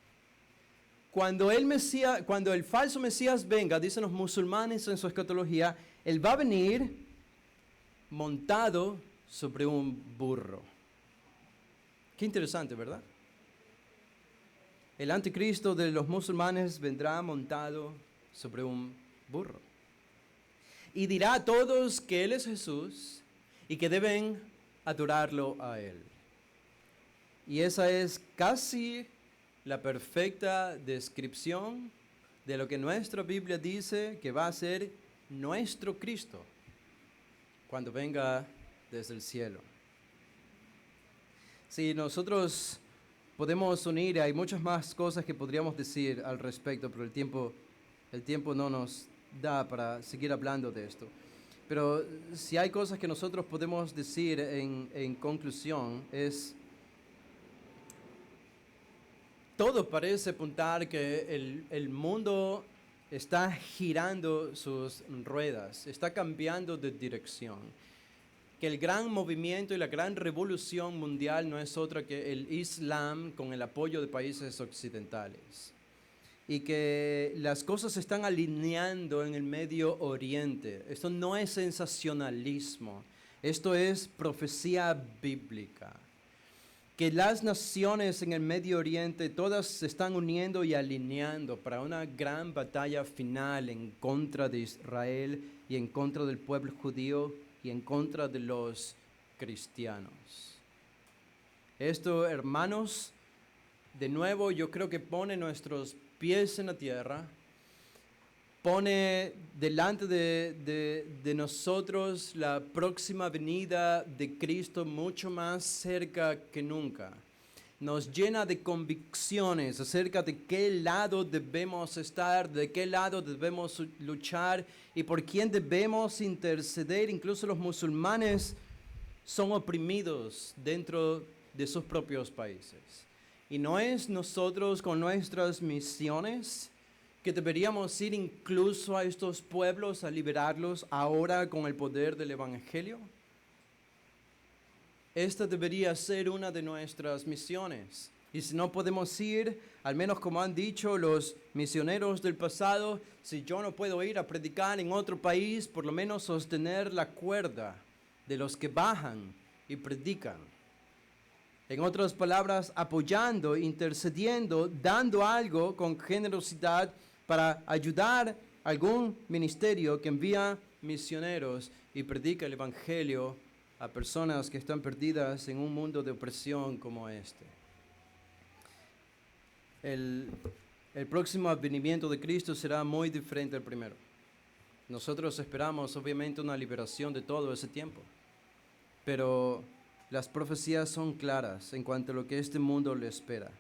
Cuando el falso Mesías venga, dicen los musulmanes en su escatología, Él va a venir montado sobre un burro. Qué interesante, ¿verdad? El anticristo de los musulmanes vendrá montado sobre un burro. Y dirá a todos que Él es Jesús y que deben adorarlo a Él. Y esa es casi la perfecta descripción de lo que nuestra Biblia dice que va a ser nuestro Cristo cuando venga desde el cielo. Si nosotros podemos unir, hay muchas más cosas que podríamos decir al respecto, pero el tiempo no nos da para seguir hablando de esto. Pero si hay cosas que nosotros podemos decir en conclusión es, todo parece apuntar que el mundo está girando sus ruedas, está cambiando de dirección. Que el gran movimiento y la gran revolución mundial no es otra que el Islam con el apoyo de países occidentales. Y que las cosas se están alineando en el Medio Oriente. Esto no es sensacionalismo, esto es profecía bíblica. Que las naciones en el Medio Oriente todas se están uniendo y alineando para una gran batalla final en contra de Israel y en contra del pueblo judío y en contra de los cristianos. Esto, hermanos, de nuevo yo creo que pone nuestros pies en la tierra, pone delante de nosotros la próxima venida de Cristo mucho más cerca que nunca. Nos llena de convicciones acerca de qué lado debemos estar, de qué lado debemos luchar y por quién debemos interceder. Incluso los musulmanes son oprimidos dentro de sus propios países. Y no es nosotros con nuestras misiones que deberíamos ir incluso a estos pueblos a liberarlos ahora con el poder del Evangelio. Esta debería ser una de nuestras misiones. Y si no podemos ir, al menos como han dicho los misioneros del pasado, si yo no puedo ir a predicar en otro país, por lo menos sostener la cuerda de los que bajan y predican. En otras palabras, apoyando, intercediendo, dando algo con generosidad para ayudar a algún ministerio que envía misioneros y predica el Evangelio a personas que están perdidas en un mundo de opresión como este. El próximo advenimiento de Cristo será muy diferente al primero. Nosotros esperamos obviamente una liberación de todo ese tiempo, pero las profecías son claras en cuanto a lo que este mundo le espera.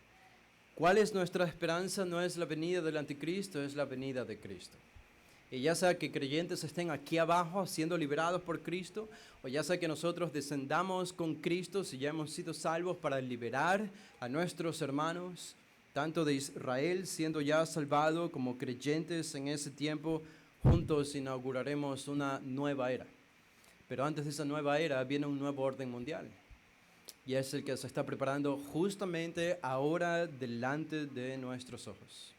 ¿Cuál es nuestra esperanza? No es la venida del anticristo, es la venida de Cristo. Y ya sea que creyentes estén aquí abajo siendo liberados por Cristo, o ya sea que nosotros descendamos con Cristo si ya hemos sido salvos para liberar a nuestros hermanos, tanto de Israel siendo ya salvado como creyentes en ese tiempo, juntos inauguraremos una nueva era. Pero antes de esa nueva era viene un nuevo orden mundial. Y es el que se está preparando justamente ahora delante de nuestros ojos.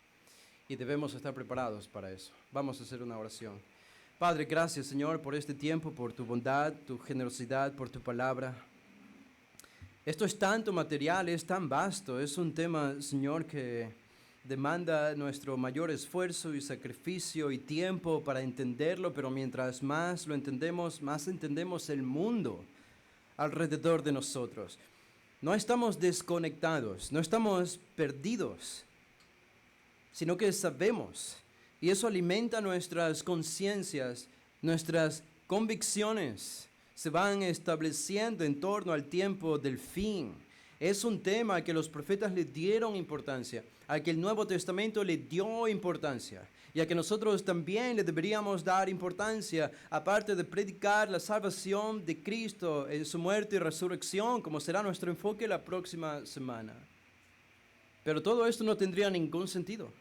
Y debemos estar preparados para eso. Vamos a hacer una oración. Padre, gracias, Señor, por este tiempo, por tu bondad, tu generosidad, por tu palabra. Esto es tanto material, es tan vasto, es un tema, Señor, que demanda nuestro mayor esfuerzo y sacrificio y tiempo para entenderlo, pero mientras más lo entendemos, más entendemos el mundo alrededor de nosotros. No estamos desconectados, no estamos perdidos, sino que sabemos. Y eso alimenta nuestras conciencias, nuestras convicciones se van estableciendo en torno al tiempo del fin. Es un tema al que los profetas le dieron importancia, al que el Nuevo Testamento le dio importancia y a que nosotros también le deberíamos dar importancia, aparte de predicar la salvación de Cristo en su muerte y resurrección, como será nuestro enfoque la próxima semana. Pero todo esto no tendría ningún sentido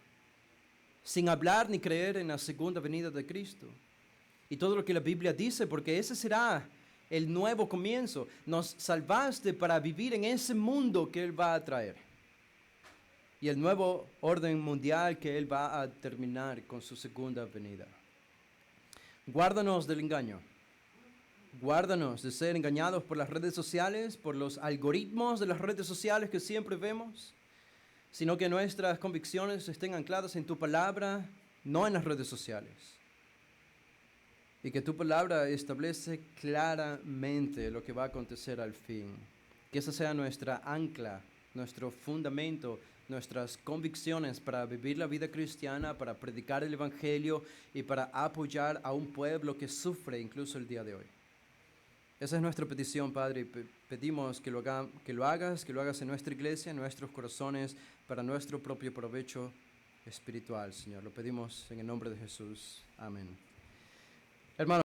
sin hablar ni creer en la segunda venida de Cristo y todo lo que la Biblia dice, porque ese será el nuevo comienzo. Nos salvaste para vivir en ese mundo que Él va a traer y el nuevo orden mundial que Él va a terminar con su segunda venida. Guárdanos del engaño. Guárdanos de ser engañados por las redes sociales, por los algoritmos de las redes sociales que siempre vemos, sino que nuestras convicciones estén ancladas en tu palabra, no en las redes sociales. Y que tu palabra establece claramente lo que va a acontecer al fin. Que esa sea nuestra ancla, nuestro fundamento, nuestras convicciones para vivir la vida cristiana, para predicar el Evangelio y para apoyar a un pueblo que sufre incluso el día de hoy. Esa es nuestra petición, Padre, y pedimos que lo hagas en nuestra iglesia, en nuestros corazones, para nuestro propio provecho espiritual, Señor. Lo pedimos en el nombre de Jesús. Amén. Hermanos.